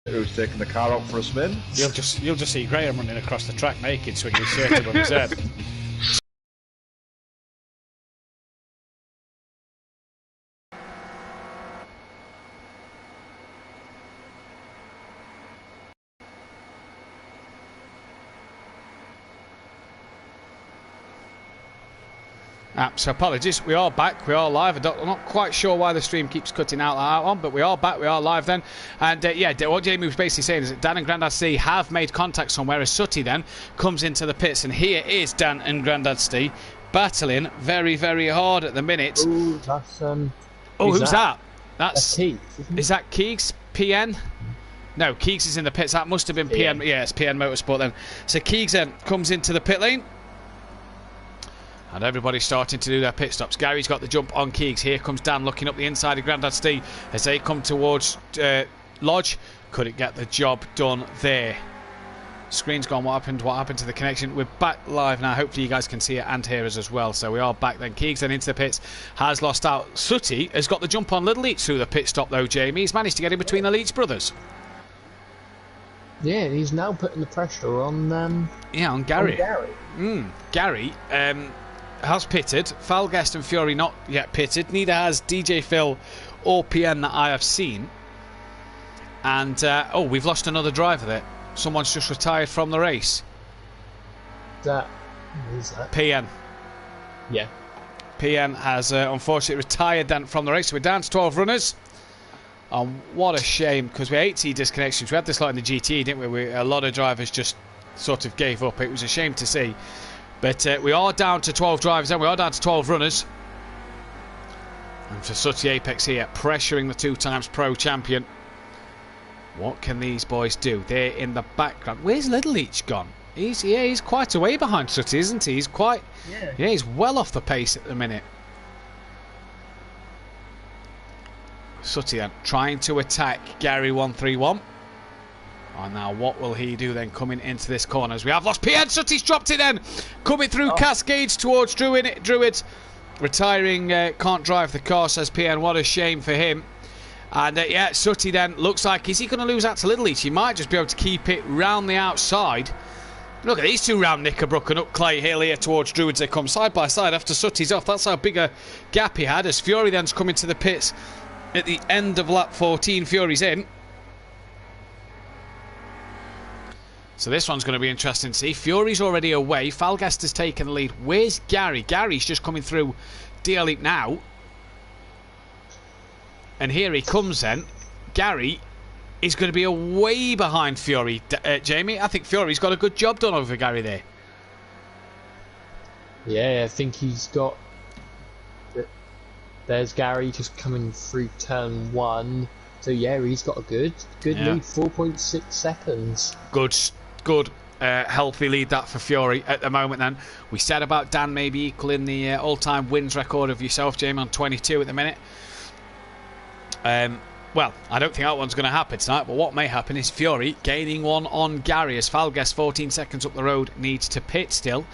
Who's taking the car out for a spin? You'll just see Graham running across the track naked, swinging his shirt above his head. So apologies, we are back, we are live. I'm not quite sure why the stream keeps cutting out on, but we are back, we are live then. And yeah, what Jamie was basically saying is that Dan and Grandad C have made contact somewhere, as Sutty then comes into the pits, and here is Dan and Grandad C battling very, very hard at the minute. Ooh, that's who's that? That's Keegs, is that Keegs? PN? No, Keegs is in the pits. That must have been PN. Yeah, it's PN Motorsport then. So Keegs then comes into the pit lane. And everybody's starting to do their pit stops. Gary's got the jump on Keegs. Here comes Dan looking up the inside of Grandad Steve as they come towards Lodge. Couldn't get the job done there. Screen's gone. What happened? What happened to the connection? We're back live now. Hopefully you guys can see it and hear us as well. So we are back then. Keegs then into the pits. Has lost out. Sutty has got the jump on Little Leach through the pit stop though, Jamie. He's managed to get in between the Leach brothers. Yeah, he's now putting the pressure on... on Gary. Gary has pitted. Falgast and Fury not yet pitted. Neither has DJ Phil or PN that I have seen. And we've lost another driver there. Someone's just retired from the race. Who's that? PN. Yeah. PN has unfortunately retired then from the race. So we're down to 12 runners. What a shame, because we had 80 disconnections. We had this lot in the GT, didn't we? A lot of drivers just sort of gave up. It was a shame to see. But we are down to 12 drivers and we are down to 12 runners. And for Sutty Apex here, pressuring the 2 times pro champion. What can these boys do? They're in the background. Where's Little Leach gone? He's quite away behind Sutty, isn't he? He's quite... Yeah, he's well off the pace at the minute. Sutty then trying to attack Gary 131. And now what will he do then coming into this corner? As we have lost PN. Sutty's dropped it then. Coming through Cascades towards Druid. Retiring, can't drive the car, says PN. What a shame for him. And yeah, Sutty then looks like, is he going to lose out to Little Leach? He might just be able to keep it round the outside. Look at these two round Knickerbrook and up Clay Hill here towards Druids. They come side by side after Sutty's off. That's how big a gap he had, as Fury then's coming to the pits at the end of lap 14. Fury's in. So this one's going to be interesting to see. Fury's already away. Falgast has taken the lead. Where's Gary? Gary's just coming through DL Leap now. And here he comes then. Gary is going to be away behind Fury. Jamie, I think Fury's got a good job done over Gary there. Yeah, I think he's got. There's Gary just coming through turn 1. So yeah, he's got a good lead, 4.6 seconds. Good, healthy lead that for Fury at the moment. Then we said about Dan maybe equaling the all-time wins record of yourself, Jamie, on 22 at the minute. Well, I don't think that one's going to happen tonight, but what may happen is Fury gaining one on Gary as Falguest 14 seconds up the road needs to pit still.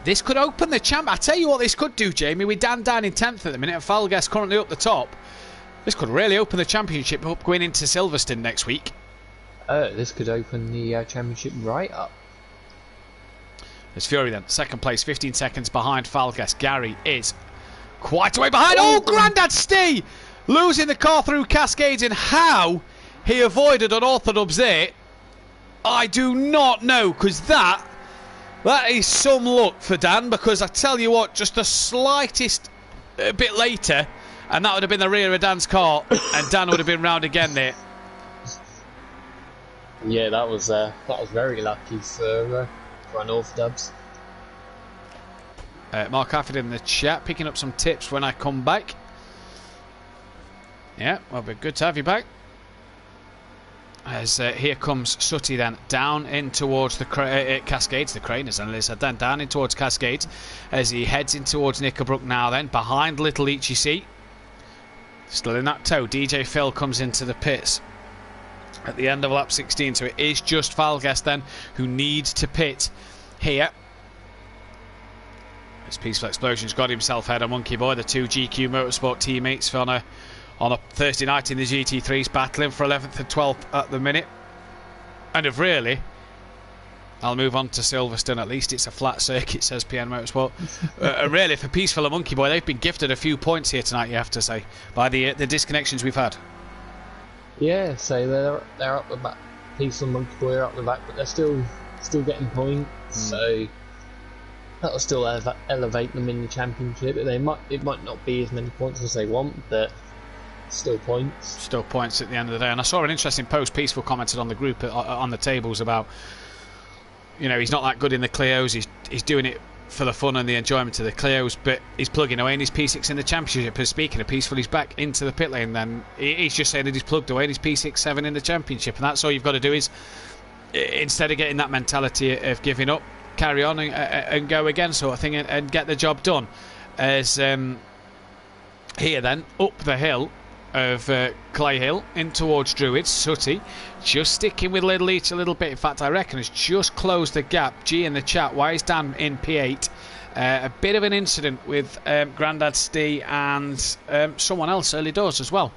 This could open the champ. I tell you what this could do, Jamie, with Dan down in 10th at the minute and Falguest currently up the top. This could really open the championship up going into Silverstone next week. This could open the championship right up. There's Fury then, second place, 15 seconds behind Falguest. Gary is quite a way behind. Oh, Grandad Stee! Losing the car through Cascades, and how he avoided unorthodox there, I do not know, because that is some luck for Dan, because I tell you what, just the slightest bit later, and that would have been the rear of Dan's car, and Dan would have been round again there. Yeah, that was very lucky for unorthodox. Mark Afford in the chat, picking up some tips when I come back. Yeah, well, be good to have you back. As here comes Sutty then down in towards the Cascades, the crane as I said then, down in towards Cascades as he heads in towards Knickerbrook now then, behind Little Leach you see. Still in that tow, DJ Phil comes into the pits at the end of lap 16, so it is just Falguest then who needs to pit here. As Peaceful Explosion's got himself head of Monkey Boy, the two GQ Motorsport teammates on a Thursday night in the GT3s, battling for 11th and 12th at the minute. And if really, I'll move on to Silverstone, at least it's a flat circuit, says PN Motorsport. Really, for Peaceful and Monkey Boy, they've been gifted a few points here tonight, you have to say, by the disconnections we've had. Yeah, so they're up the back. Peaceful and Monkey Boy are up the back, but they're still getting points, so that'll still elevate them in the championship. It might not be as many points as they want, but still points. Still points at the end of the day. And I saw an interesting post Peaceful commented on the group on the tables about, you know, he's not that good in the Clios, he's doing it for the fun and the enjoyment of the Clios, but he's plugging away in his P6 in the championship. As speaking of Peaceful, he's back into the pit lane then. He's just saying that he's plugged away in his P6-7 in the championship, and that's all you've got to do is, instead of getting that mentality of giving up, carry on and go again sort of thing and get the job done. As here then, up the hill of Clay Hill in towards Druids, Sutty just sticking with Little Leach a little bit. In fact, I reckon has just closed the gap. G in the chat, why is Dan in P8? A bit of an incident with Grandad Stee and someone else early doors as well.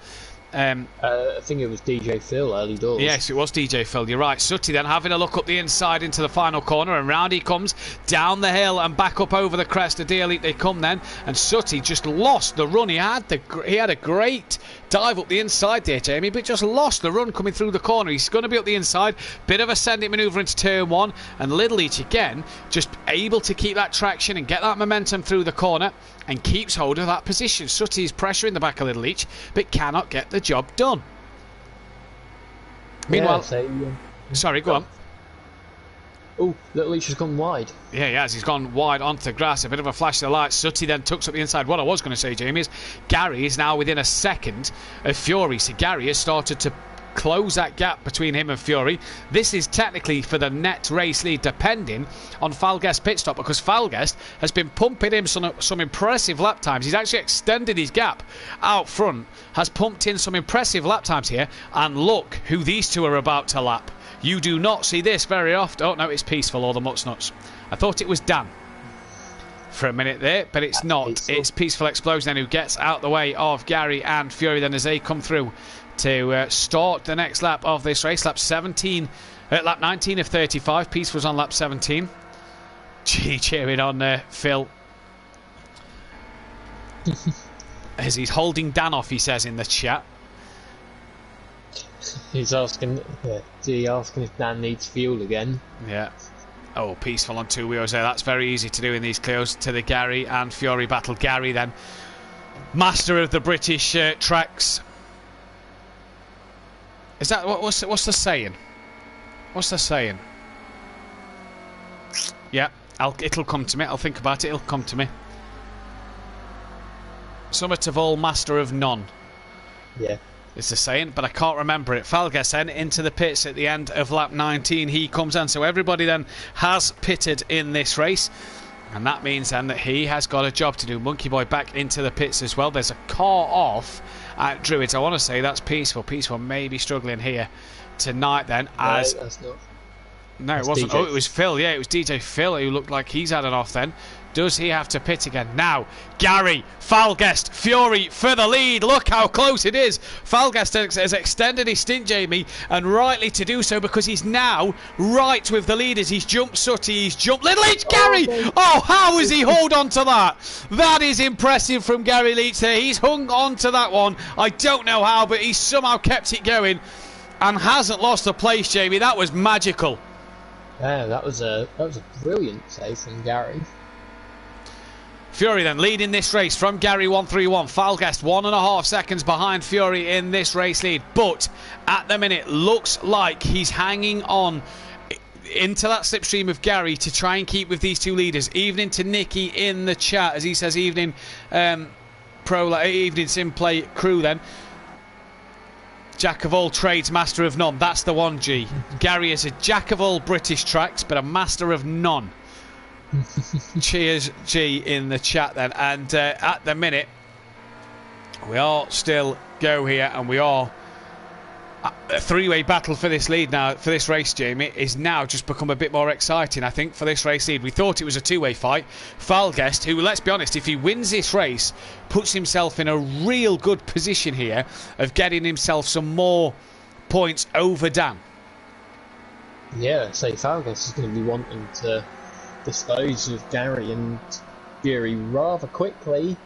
I think it was DJ Phil early doors. Yes, it was DJ Phil, you're right. Sutty then having a look up the inside into the final corner, and round he comes down the hill and back up over the crest of D-Elite they come then, and Sutty just lost the run. He had a great dive up the inside there, Jamie, but just lost the run coming through the corner. He's going to be up the inside, bit of a send it manoeuvre into turn 1, and Little Leach again just able to keep that traction and get that momentum through the corner and keeps hold of that position. Sutty's pressuring the back of Little Leach but cannot get the job done. Meanwhile, sorry, go on. Oh, Little Leach has gone wide. Yeah, he has. He's gone wide onto the grass. A bit of a flash of the light. Sutty then tucks up the inside. What I was going to say, Jamie, is Gary is now within a second of Fury. So Gary has started to close that gap between him and Fury. This is technically for the net race lead, depending on Falguest's pit stop, because Falguest has been pumping him some impressive lap times. He's actually extended his gap out front, has pumped in some impressive lap times here, and look who these two are about to lap. You do not see this very often. Oh no, it's Peaceful or the Mutsnuts. I thought it was Dan for a minute there, but it's not. It's Peaceful Explosion then who gets out the way of Gary and Fury then as they come through to start the next lap of this race. Lap 19 of 35. Peaceful's on lap 17. Gee, cheering on Phil as he's holding Dan off, he says in the chat. He's asking, if Dan needs fuel again. Yeah. Oh, Peaceful on two wheels there. That's very easy to do in these Clios. To the Gary and Fury battle. Gary then, master of the British tracks. Is that what's the saying? What's the saying? Yeah, It'll come to me. I'll think about it. It'll come to me. Summit of all, master of none. Yeah. It's the saying, but I can't remember it. Falgas then into the pits at the end of lap 19. He comes in. So everybody then has pitted in this race. And that means then that he has got a job to do. Monkey Boy back into the pits as well. There's a car off at Druids. I want to say that's Peaceful. Peaceful may be struggling here tonight then. As no, that's not. No, That's it wasn't. DJ. Oh, it was Phil. Yeah, it was DJ Phil who looked like he's had an off then. Does he have to pit again? Now, Gary, Falguest, Fury for the lead. Look how close it is. Falguest has extended his stint, Jamie, and rightly to do so because he's now right with the leaders. He's jumped Sutty, he's jumped Little Leach. Gary! Oh, how has he hold on to that? That is impressive from Gary Leach there. He's hung on to that one. I don't know how, but he's somehow kept it going and hasn't lost the place, Jamie. That was magical. Yeah, that was a brilliant save from Gary. Fury then leading this race from Gary 131. Falguest 1.5 seconds behind Fury in this race lead. But at the minute, looks like he's hanging on into that slipstream of Gary to try and keep with these two leaders. Evening to Nicky in the chat as he says evening evening Simplay crew then. Jack of all trades, master of none. That's the one, G. Gary is a jack of all British tracks, but a master of none. Cheers, G, in the chat then. And at the minute, we are still go here, and we are a three-way battle for this lead now. For this race, Jamie, is now just become a bit more exciting, I think, for this race lead. We thought it was a two-way fight. Falguest, who, let's be honest, if he wins this race, puts himself in a real good position here of getting himself some more points over Dan. Yeah, say Falguest is going to be wanting to dispose of Gary and Fury rather quickly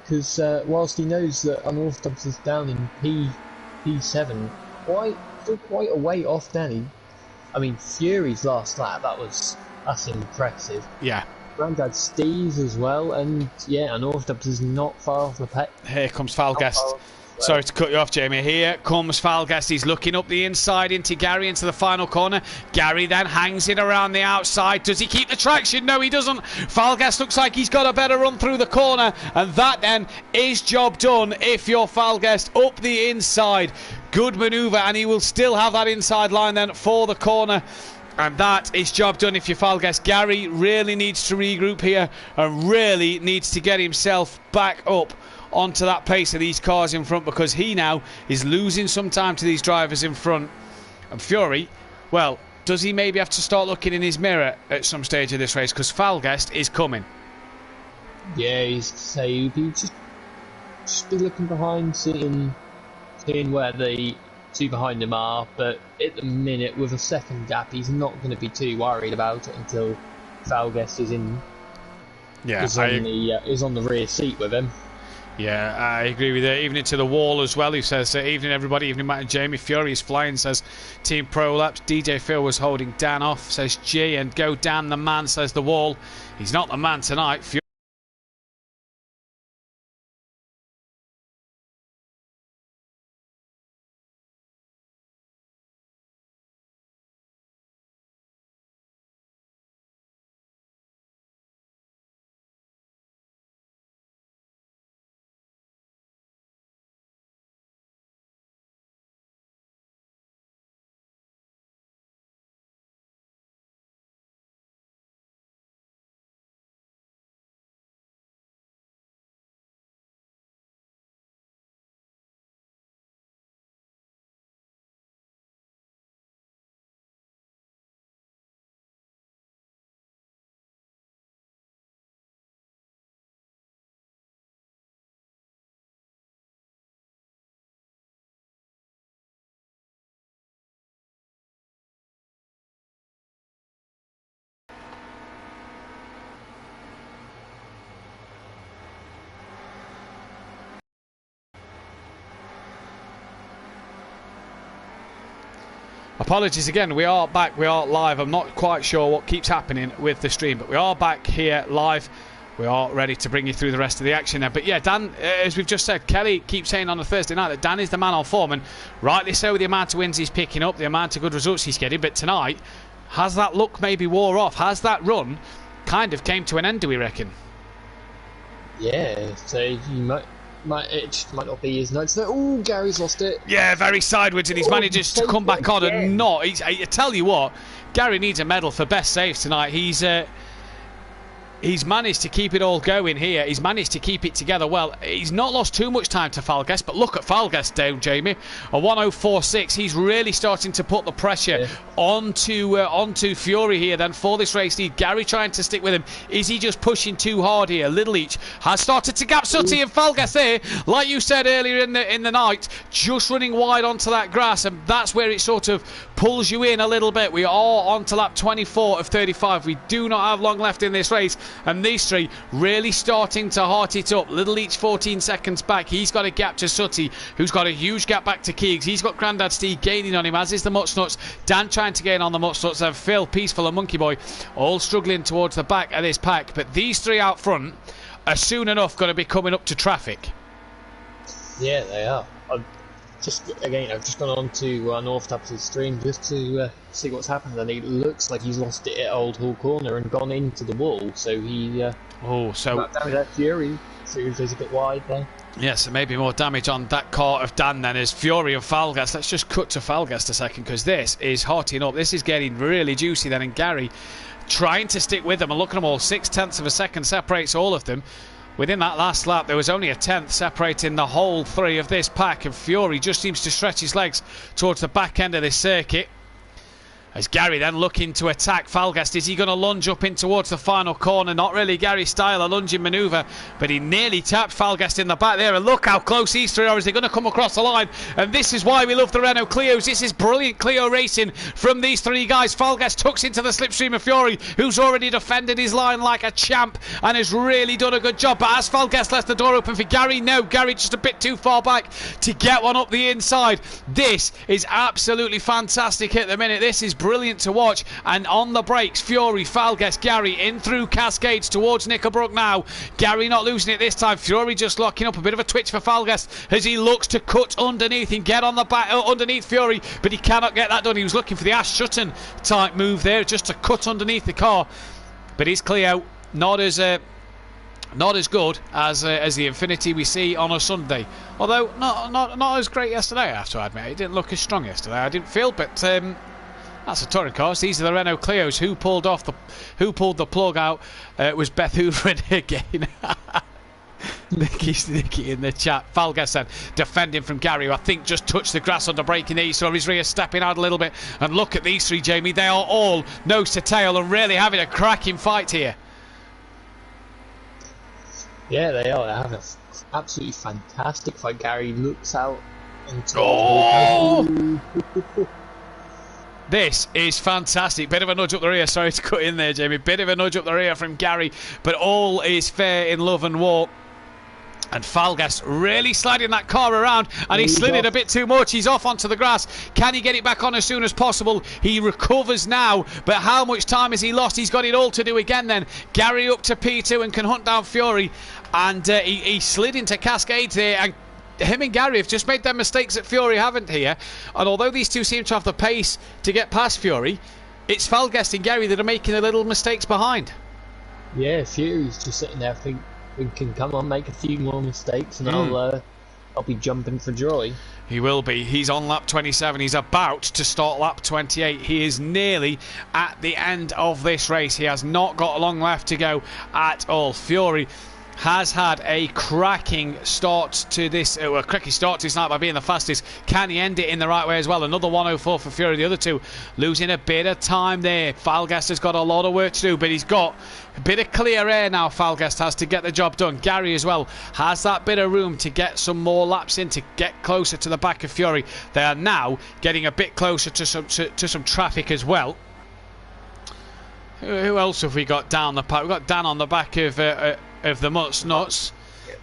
because whilst he knows that Unorthodox is down in P7, quite a way off Danny. I mean, Fury's last lap, that's impressive. Yeah. Grandad Steve's as well, and yeah, Unorthodox is not far off the pet. Here comes Falguest. Sorry to cut you off, Jamie. Here comes Falguest. He's looking up the inside into Gary, into the final corner. Gary then hangs it around the outside. Does he keep the traction? No, he doesn't. Falguest looks like he's got a better run through the corner. And that then is job done if you're Falguest up the inside. Good manoeuvre, and he will still have that inside line then for the corner. And that is job done if you're Falguest. Gary really needs to regroup here and really needs to get himself back up onto that pace of these cars in front because he now is losing some time to these drivers in front. And Fury, well, does he maybe have to start looking in his mirror at some stage of this race because Falguest is coming? Yeah, he's just be looking behind, seeing where the two behind him are, but at the minute with a second gap he's not going to be too worried about it until Falguest is on the rear seat with him. Yeah, I agree with you. Evening to the wall as well, who says, evening everybody, evening Matt and Jamie. Fury is flying, says Team Pro Laps. DJ Phil was holding Dan off, says G, and go Dan the man, says the wall. He's not the man tonight. Fury. Apologies again, we are back, we are live. I'm not quite sure what keeps happening with the stream, but we are back here live. We are ready to bring you through the rest of the action there. But yeah, Dan, as we've just said, Kelly keeps saying on a Thursday night that Dan is the man on form, and rightly so with the amount of wins he's picking up, the amount of good results he's getting. But tonight, has that look maybe wore off? Has that run kind of came to an end, do we reckon? Yeah, so you it just might not be his night. So, oh, Gary's lost it. Yeah, very sideways, and he's managed to come back on and not. I tell you what, Gary needs a medal for best saves tonight. He's managed to keep it all going here. He's managed to keep it together well. He's not lost too much time to Falgas, but look at Falgas down, Jamie. A 1:04.6. He's really starting to put the pressure onto Fury here then for this race lead. Gary trying to stick with him. Is he just pushing too hard here? Little Each has started to gap Sutty and Falgas there. Like you said earlier in the night, just running wide onto that grass, and that's where it sort of pulls you in a little bit. We are on to lap 24 of 35. We do not have long left in this race. And these three really starting to heart it up. Little Each 14 seconds back. He's got a gap to Sutty, who's got a huge gap back to Keegs. He's got Grandad Steve gaining on him, as is the Mutsnuts. Dan trying to gain on the Mutsnuts, and Phil, Peaceful and Monkey Boy all struggling towards the back of this pack. But these three out front are soon enough going to be coming up to traffic. Yeah, they are. I've just gone on to North Tap's stream just to see what's happened, and it looks like he's lost it at Old Hall Corner and gone into the wall. So he damage that Fury. Seriously, a bit wide there. Yes, and maybe more damage on that car of Dan then as Fury and Falgas. Let's just cut to Falgas a second, because this is hotting up. This is getting really juicy then, and Gary trying to stick with them, and look at them all. 0.6 of a second separates all of them. Within that last lap, there was only a 10th separating the whole three of this pack, and Fury just seems to stretch his legs towards the back end of this circuit. As Gary then looking to attack Falgas. Is he going to lunge up in towards the final corner? Not really Gary's style, a lunging manoeuvre, but he nearly tapped Falgas in the back there, and look how close these three are as they're going to come across the line. And this is why we love the Renault Clios. This is brilliant Clio racing from these three guys. Falgas tucks into the slipstream of Fury, who's already defended his line like a champ and has really done a good job. But as Falgas left the door open for Gary, no, Gary just a bit too far back to get one up the inside. This is absolutely fantastic at the minute. This is brilliant to watch. And on the brakes, Fury, Falgas, Gary in through Cascades towards Knickerbrook now. Gary not losing it this time. Fury just locking up. A bit of a twitch for Falgas as he looks to cut underneath and get on the back underneath Fury, but he cannot get that done. He was looking for the Ash Sutton type move there, just to cut underneath the car. But his Clio not as good as the Infinity we see on a Sunday. Although not as great yesterday, I have to admit. It didn't look as strong yesterday, I didn't feel, but that's a touring car. These are the Renault Clios. Who pulled the plug out? It was Beth Hoover again. Nicky in the chat. Falgas then defending from Gary, who I think just touched the grass under braking there. You saw his rear stepping out a little bit. And look at these three, Jamie. They are all nose to tail and really having a cracking fight here. Yeah, they are. They're having an absolutely fantastic fight. Gary looks out and This is fantastic. Bit of a nudge up the rear. Sorry to cut in there, Jamie. Bit of a nudge up the rear from Gary. But all is fair in love and war. And Falgas really sliding that car around, and he slid it a bit too much. He's off onto the grass. Can he get it back on as soon as possible? He recovers now, but how much time has he lost? He's got it all to do again then. Gary up to P2 and can hunt down Fury, and he slid into Cascades there, and him and Gary have just made their mistakes that Fury haven't here. And although these two seem to have the pace to get past Fury, it's Falgas and Gary that are making the little mistakes behind. Yeah, Fury's just sitting there thinking, come on, make a few more mistakes, and I'll be jumping for joy. He will be. He's on lap 27. He's about to start lap 28. He is nearly at the end of this race. He has not got long left to go at all. Fury has had a cracking start to this, night by being the fastest. Can he end it in the right way as well? Another 1:04 for Fury. The other two losing a bit of time there. Falgas has got a lot of work to do, but he's got a bit of clear air now. Falgas has to get the job done. Gary as well has that bit of room to get some more laps in, to get closer to the back of Fury. They are now getting a bit closer to some traffic as well. Who else have we got down the pack? We've got Dan on the back of the Mutsnuts.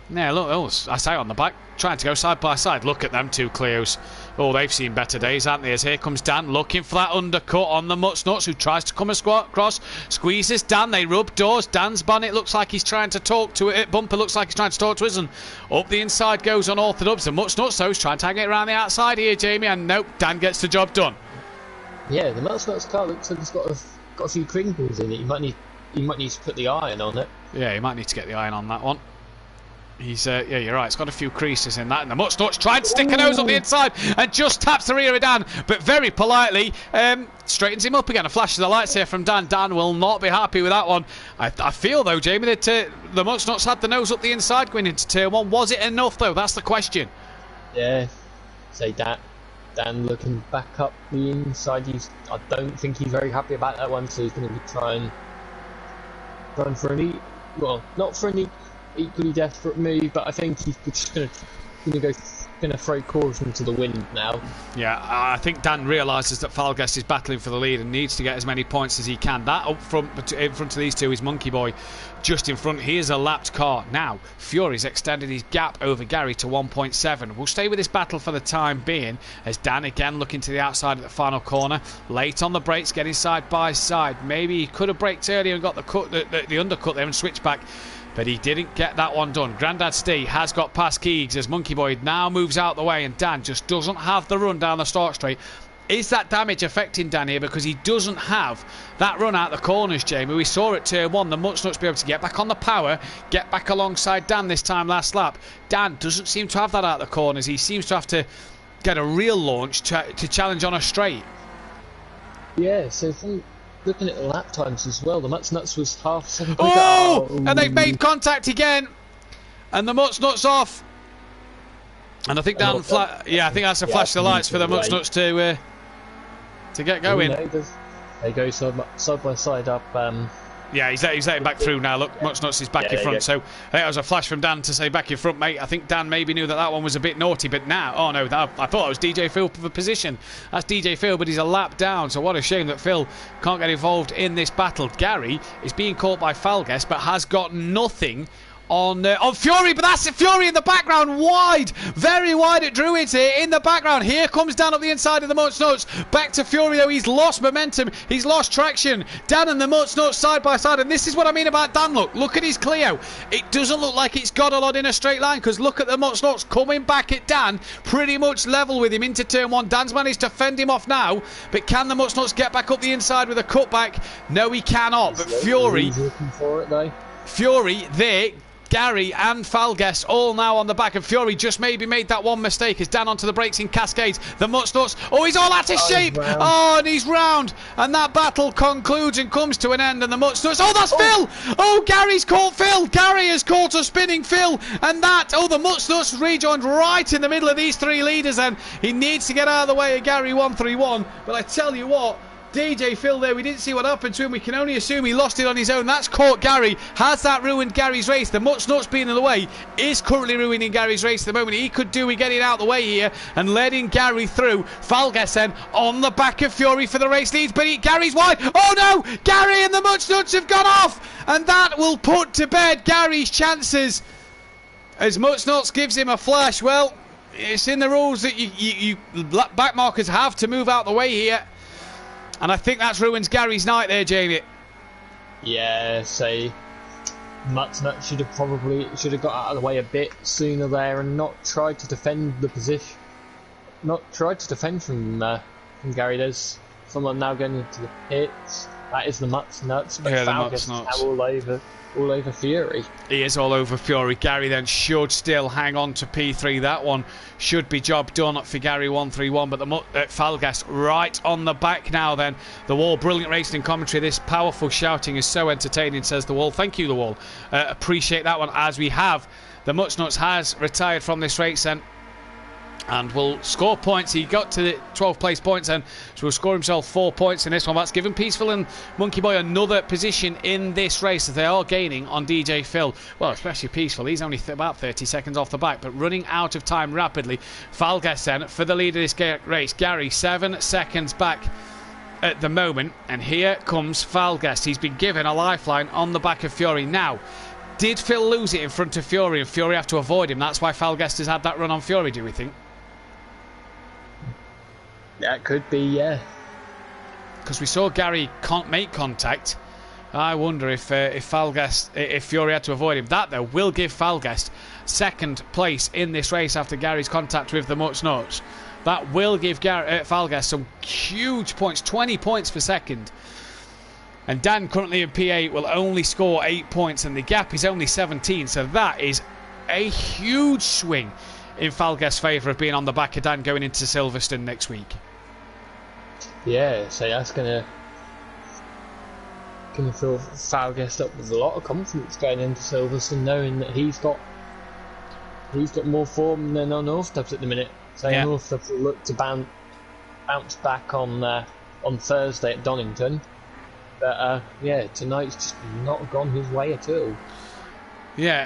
Yeah, look, I say on the back, trying to go side by side. Look at them two Clios. Oh, they've seen better days, haven't they? As here comes Dan, looking for that undercut on the Mutsnuts, who tries to come across, squeezes Dan, they rub doors. Dan's bonnet looks like he's trying to talk to it. Bumper looks like he's trying to talk to us, and up the inside goes Unorthodox. The Mutsnuts, though, is trying to get around the outside here, Jamie, and nope, Dan gets the job done. Yeah, the Mutsnuts car looks like it's got a few crinkles in it. might need to put the iron on it. Yeah, he might need to get the iron on that one. He's yeah, you're right. It's got a few creases in that, and the Muchnuts tried to stick a nose up the inside and just taps the rear of Dan, but very politely straightens him up again. A flash of the lights here from Dan. Dan will not be happy with that one. I feel though, Jamie, that the Muchnuts had the nose up the inside going into turn one. Was it enough though? That's the question. Yeah, say Dan looking back up the inside. I don't think he's very happy about that one, so he's going to be trying for an not for an equally desperate move, but I think he's just going to throw caution to the wind now. Yeah, I think Dan realises that Falguest is battling for the lead and needs to get as many points as he can. That up front, in front of these two, is Monkey Boy just in front. He is a lapped car. Now, Fury's extended his gap over Gary to 1.7. We'll stay with this battle for the time being, as Dan again looking to the outside at the final corner. Late on the brakes, getting side by side. Maybe he could have braked earlier and got the undercut there and switched back, but he didn't get that one done. Grandad Steve has got past Keegs as Monkey Boy now moves out the way, and Dan just doesn't have the run down the start straight. Is that damage affecting Dan here? Because he doesn't have that run out the corners, Jamie. We saw at turn one the Muchnuts be able to get back on the power, get back alongside Dan this time last lap. Dan doesn't seem to have that out the corners. He seems to have to get a real launch to challenge on a straight. Yeah, so from looking at the lap times as well, the Muchnuts was half second. Oh! And they've made contact again, and the Muchnuts off. And I think Dan, I think that's a flash of the lights for the Muchnuts to get going. They go side by side up. Yeah, he's letting back through now. Look, Muchnuts is back in front. So I think that was a flash from Dan to say back in front, mate. I think Dan maybe knew that one was a bit naughty, but now, oh no, I thought it was DJ Phil for the position. That's DJ Phil, but he's a lap down. So what a shame that Phil can't get involved in this battle. Gary is being caught by Falguest, but has got nothing on Fury, but that's Fury in the background, wide, very wide at Druids here in the background. Here comes Dan up the inside of the Muchnuts. Back to Fury though, he's lost momentum, he's lost traction. Dan and the Muchnuts side by side, and this is what I mean about Dan. Look at his Clio. It doesn't look like it's got a lot in a straight line, because look at the Muchnuts coming back at Dan, pretty much level with him into turn one. Dan's managed to fend him off now, but can the Muchnuts get back up the inside with a cutback? No, he cannot. But Fury, looking for it though. Fury there. Gary and Falguest all now on the back, and Fury just maybe made that one mistake as Dan onto the brakes in cascades. The Muchnuts, he's all out of shape. And he's round, and that battle concludes and comes to an end, and the Muchnuts, that's Phil. Gary's caught Phil. Gary has caught a spinning Phil, and the Muchnuts rejoined right in the middle of these three leaders, and he needs to get out of the way of Gary 131. But I tell you what, DJ Phil there, we didn't see what happened to him. We can only assume he lost it on his own. That's caught Gary. Has that ruined Gary's race? The Muchnuts being in the way is currently ruining Gary's race at the moment. He could do with getting out of the way here and letting Gary through. Falguest then on the back of Fury for the race leads, but Gary's wide. Oh no! Gary and the Muchnuts have gone off, and that will put to bed Gary's chances as Muchnuts gives him a flash. Well, it's in the rules that you backmarkers have to move out the way here. And I think that's ruins Gary's night there, Jamie. Yeah, say Muchnut should have got out of the way a bit sooner there and not tried to defend the position. Not tried to defend from Gary. There's someone now going into the pits. That is the Muchnuts. Yeah, the Muchnuts. All over Fury. He is all over Fury. Gary then should still hang on to P3. That one should be job done for Gary 131, but the Falguest right on the back now then. The Wall, brilliant racing commentary. This powerful shouting is so entertaining, says the Wall. Thank you, the Wall. Appreciate that one, as we have. The Muchnuts has retired from this race then, and will score points. He got to the 12th place points, and so will score himself 4 points in this one. That's given Peaceful and Monkey Boy another position in this race, as they are gaining on DJ Phil. Well, especially Peaceful. He's only about 30 seconds off the back, but running out of time rapidly. Falguest then for the lead of this race. Gary 7 seconds back at the moment, and here comes Falguest. He's been given a lifeline on the back of Fury. Now, did Phil lose it in front of Fury, and Fury have to avoid him? That's why Falguest has had that run on Fury, do we think? That could be, yeah. Because we saw Gary can't make contact. I wonder if Fury had to avoid him. That, though, will give Falguest second place in this race after Gary's contact with the Muchnuts. That will give Falguest some huge points, 20 points for second. And Dan, currently in P8, will only score 8 points, and the gap is only 17. So that is a huge swing in Falguest's favour of being on the back of Dan going into Silverstone next week. Yeah, so that's gonna fill Falguest up with a lot of confidence going into Silverstone, knowing that he's got more form than Unorthodox at the minute. So Unorthodox will look to bounce back on Thursday at Donington. But tonight's just not gone his way at all. Yeah,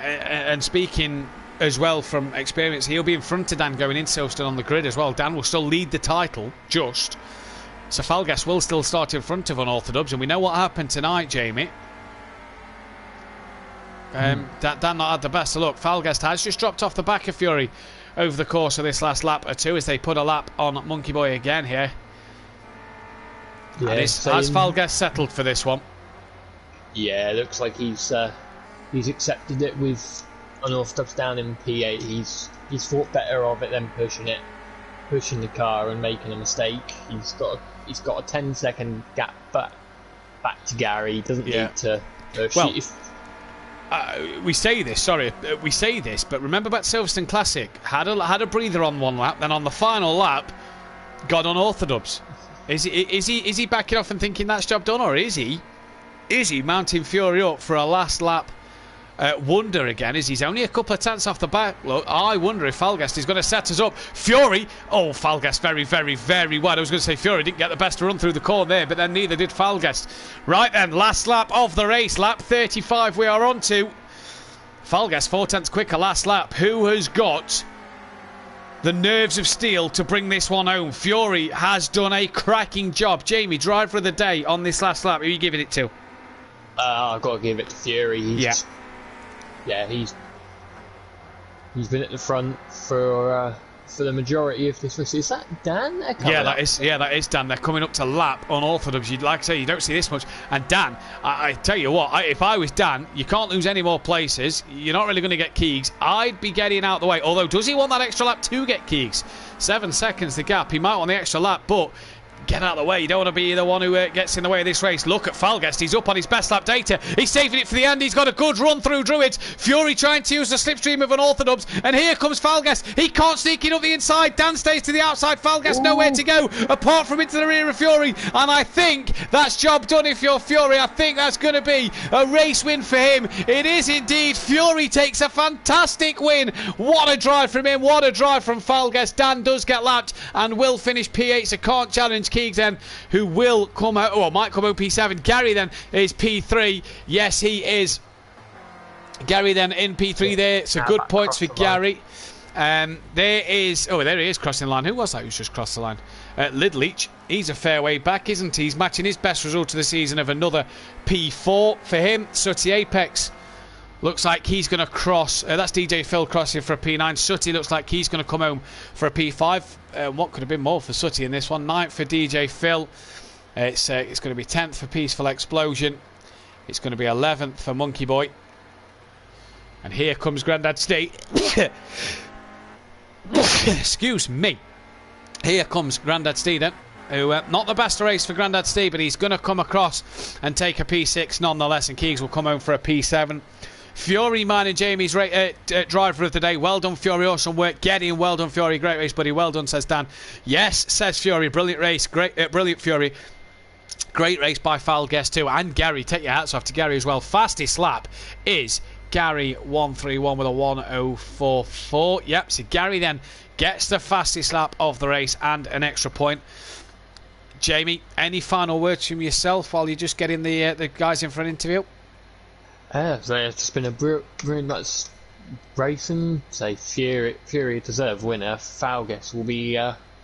and speaking as well from experience, he'll be in front of Dan going into Silverstone on the grid as well. Dan will still lead the title, so Falguest will still start in front of Unorthodox, and we know what happened tonight, Jamie. Dan not had the best of luck. Falguest has just dropped off the back of Fury over the course of this last lap or two as they put a lap on Monkey Boy again here. Yeah, has Falguest settled for this one? Yeah, it looks like he's accepted it with Unorthodox down in P8. He's thought better of it than pushing the car and making a mistake. He's got a 10-second gap back to Gary. He doesn't need to push. Well, we say this, but remember back to Silverstone Classic, had a breather on one lap, then on the final lap, got Unorthodox. Is he backing off and thinking that's job done, or is he mounting Fury up for a last lap wonder again? Is he's only a couple of tenths off the back? Look, I wonder if Falguest is going to set us up. Fury, Falguest very, very, very wide. I was going to say Fury didn't get the best run through the corner there, but then neither did Falguest. Right then, last lap of the race, lap 35 we are on to. Falguest 4 tenths quicker last lap. Who has got the nerves of steel to bring this one home? Fury has done a cracking job. Jamie, driver of the day on this last lap, who are you giving it to? I've got to give it to Fury. He's been at the front for the majority of this race. Is that Dan? That is Dan. They're coming up to lap Unorthodox. You'd like to say you don't see this much. And Dan, I tell you what, if I was Dan, you can't lose any more places. You're not really going to get Keegs. I'd be getting out of the way. Although, does he want that extra lap to get Keegs? 7 seconds the gap. He might want the extra lap, but get out of the way. You don't want to be the one who gets in the way of this race. Look at Falguest. He's up on his best lap data. He's saving it for the end. He's got a good run through Druids. Fury trying to use the slipstream of Unorthodox. And here comes Falguest. He can't sneak in up the inside. Dan stays to the outside. Falguest nowhere to go apart from into the rear of Fury. And I think that's job done if you're Fury. I think that's going to be a race win for him. It is indeed. Fury takes a fantastic win. What a drive from him. What a drive from Falguest. Dan does get lapped and will finish P8, so can't challenge Keegs then, who will come out, might come out P7. Gary then is P3. Yes, he is. Gary then in P3 there. So good points for Gary. There he is crossing the line. Who was that who's just crossed the line? Lidleach. He's a fair way back, isn't he? He's matching his best result of the season of another P4 for him. Sooty Apex looks like he's going to cross. That's DJ Phil crossing for a P9. Sooty looks like he's going to come home for a P5. What could have been more for Sooty in this one? 9th for DJ Phil. It's going to be 10th for Peaceful Explosion. It's going to be 11th for Monkey Boy. And here comes Grandad Steve. Excuse me. Here comes Grandad Steve then. Who, not the best race for Grandad Steve, but he's going to come across and take a P6 nonetheless. And Keegs will come home for a P7. Fury, mine and Jamie's driver of the day. Well done, Fury. Awesome work getting. Well done, Fury. Great race, buddy. Well done, says Dan. Yes, says Fury. Brilliant race. Brilliant, Fury. Great race by Falguest too. And Gary. Take your hats off to Gary as well. Fastest lap is Gary 131 with a 1044. Yep, so Gary then gets the fastest lap of the race and an extra point. Jamie, any final words from yourself while you're just getting the guys in for an interview? So it's been a brilliant night racing. Say Fury deserved winner. Falguest will be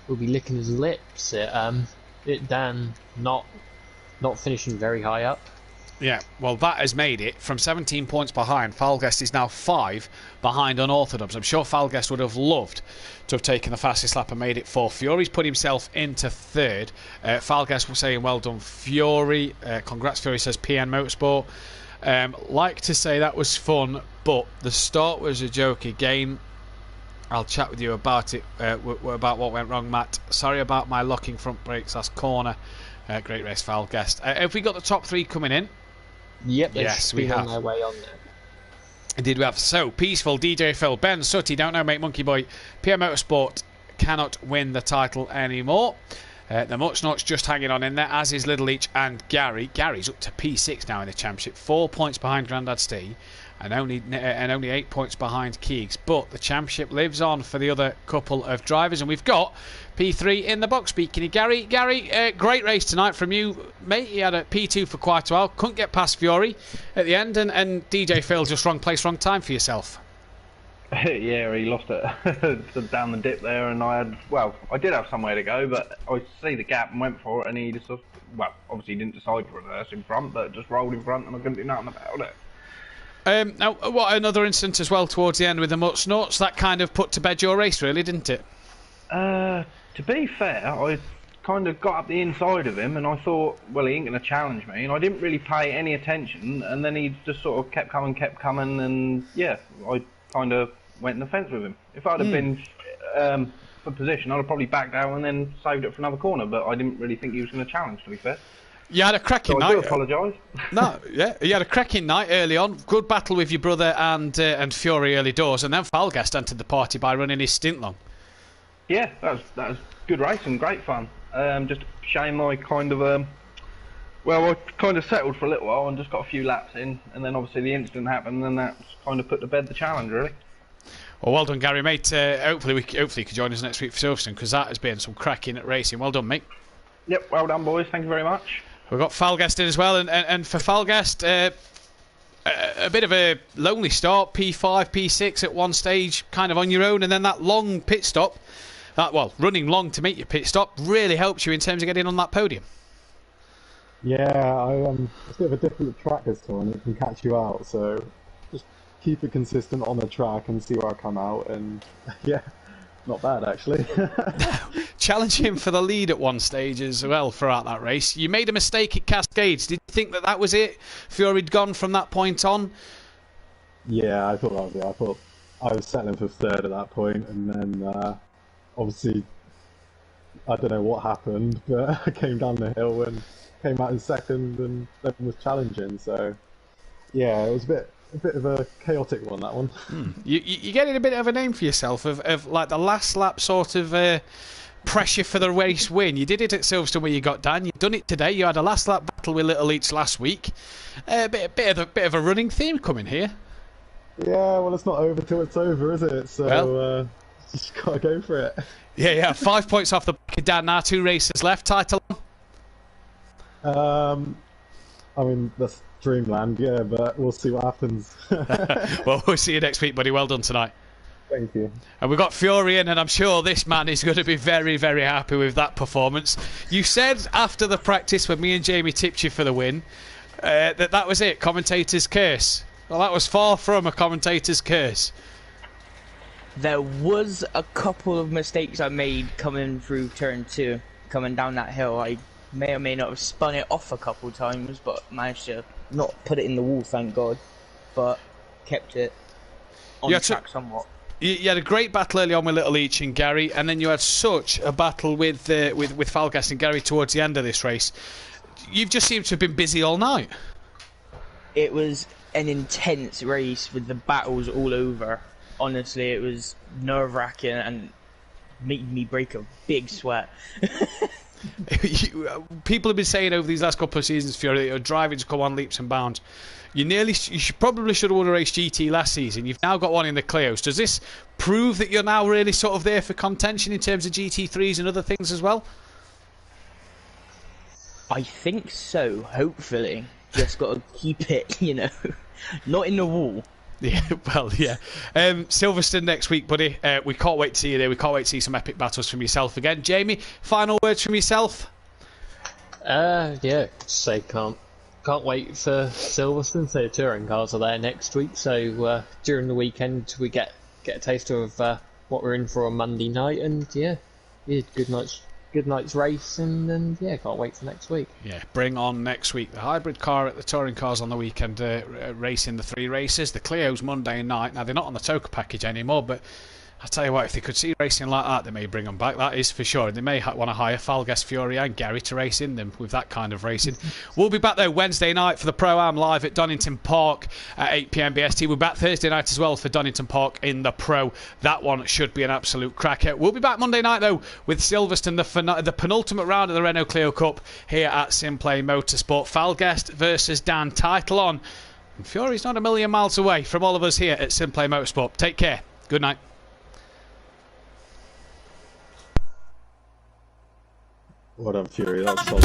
licking his lips. Dan not finishing very high up. Yeah, well, that has made it from 17 points behind. Falguest is now 5 behind Unorthodox. I'm sure Falguest would have loved to have taken the fastest lap and made it 4th. Fury's put himself into 3rd. Falguest was saying, well done, Fury. Congrats, Fury, says PN Motorsport. Like to say that was fun, but the start was a joke again. I'll chat with you about it, about what went wrong, Matt. Sorry about my locking front brakes last corner. Great race, Falguest. Have we got the top 3 coming in? Yep, Yes, we have. on their way on there. Indeed we have. So, Peaceful, DJ Phil, Ben, Sutty, Don't Know Mate, Monkey Boy, PM Motorsport cannot win the title anymore. The Muchnaughts just hanging on in there, as is Little Leach and Gary. Gary's up to P6 now in the championship, 4 points behind Grandad Steve, and only 8 points behind Keegs. But the championship lives on for the other couple of drivers, and we've got P3 in the box. Speaking of Gary, great race tonight from you, mate. He had a P2 for quite a while, couldn't get past Fiore at the end, and DJ Phil just wrong place, wrong time for yourself. Yeah, he lost it down the dip there, and I did have somewhere to go, but I see the gap and went for it, and he just, obviously he didn't decide to reverse in front, but just rolled in front, and I couldn't do nothing about it. Now, what another instance as well towards the end with the Muchnaughts, that kind of put to bed your race, really, didn't it? To be fair, I kind of got up the inside of him, and I thought, well, he ain't going to challenge me, and I didn't really pay any attention, and then he just sort of kept coming, and yeah, I kind of went in the fence with him. If I'd have been for position, I'd have probably backed out and then saved it for another corner, but I didn't really think he was going to challenge, to be fair. You had a cracking night. I do apologise. No, yeah, you had a cracking night early on. Good battle with your brother and Fury early doors, and then Falguest entered the party by running his stint long. Yeah, that was good racing, great fun. Just a shame I kind of I kind of settled for a little while and just got a few laps in, and then obviously the incident happened, and that's kind of put to bed the challenge, really. Well, well done, Gary, mate. Hopefully you could join us next week for Silverstone, because that has been some cracking at racing. Well done, mate. Yep, well done, boys. Thank you very much. We've got Falguest in as well, and for Falguest, a bit of a lonely start, P5, P6 at one stage, kind of on your own, and then that long pit stop, running long to make your pit stop, really helps you in terms of getting on that podium. Yeah, it's a bit of a difficult track this time, it can catch you out, so just keep it consistent on the track and see where I come out, and yeah, not bad actually. Challenge him for the lead at one stage as well throughout that race. You made a mistake at Cascades. Did you think that was it? Fury'd gone from that point on? Yeah, I thought that was it. I thought I was settling for third at that point, and then obviously I don't know what happened, but I came down the hill and came out in second, and everyone was challenging. So yeah, it was a bit of a chaotic one, that one. You're getting a bit of a name for yourself of like the last lap sort of pressure for the race win. You did it at Silverstone where you got down. You've done it today. You had a last lap battle with Little Leach last week. A bit of a running theme coming here. Yeah, well, it's not over till it's over, is it? So just gotta go for it. Yeah. 5 points off the back of Dan now. 2 races left. Title on? I mean, that's dreamland, yeah, but we'll see what happens. Well, we'll see you next week, buddy. Well done tonight. Thank you. And we've got Fury in, and I'm sure this man is going to be very, very happy with that performance. You said after the practice when me and Jamie tipped you for the win that was it, commentator's curse. Well, that was far from a commentator's curse. There was a couple of mistakes I made coming through turn 2, coming down that hill. I may or may not have spun it off a couple times, but managed to not put it in the wall, thank God. But kept it on track somewhat. You had a great battle early on with Little Leach and Gary, and then you had such a battle with Falguest and Gary towards the end of this race. You've just seemed to have been busy all night. It was an intense race with the battles all over. Honestly, it was nerve-wracking and made me break a big sweat. People have been saying over these last couple of seasons, Fury, that your driving's come on leaps and bounds. You probably should have won a race GT last season. You've now got one in the Clios. Does this prove that you're now really sort of there for contention in terms of GT3s and other things as well? I think so, hopefully. Just got to keep it, not in the wall. Yeah, well, yeah. Silverstone next week, buddy. We can't wait to see you there. We can't wait to see some epic battles from yourself again. Jamie, final words from yourself? Yeah, say can't wait for Silverstone. So the touring cars are there next week. So during the weekend we get a taste of what we're in for on Monday night, and yeah, good night's race, and yeah, can't wait for next week. Yeah, bring on next week the hybrid car at the touring cars on the weekend, racing the 3 races. The Clio's Monday night. Now they're not on the Toka package anymore, but I tell you what, if they could see racing like that, they may bring them back. That is for sure. They may want to hire Falgas, Fury, and Gary to race in them with that kind of racing. We'll be back though Wednesday night for the Pro-Am live at Donington Park at 8 PM BST. We'll be back Thursday night as well for Donington Park in the Pro. That one should be an absolute cracker. We'll be back Monday night though with Silverstone, the penultimate round of the Renault Clio Cup here at Simplay Motorsport. Falgas versus Dan, title on. And Fury's not a million miles away from all of us here at Simplay Motorsport. Take care. Good night. Well done, Fury. That was solid.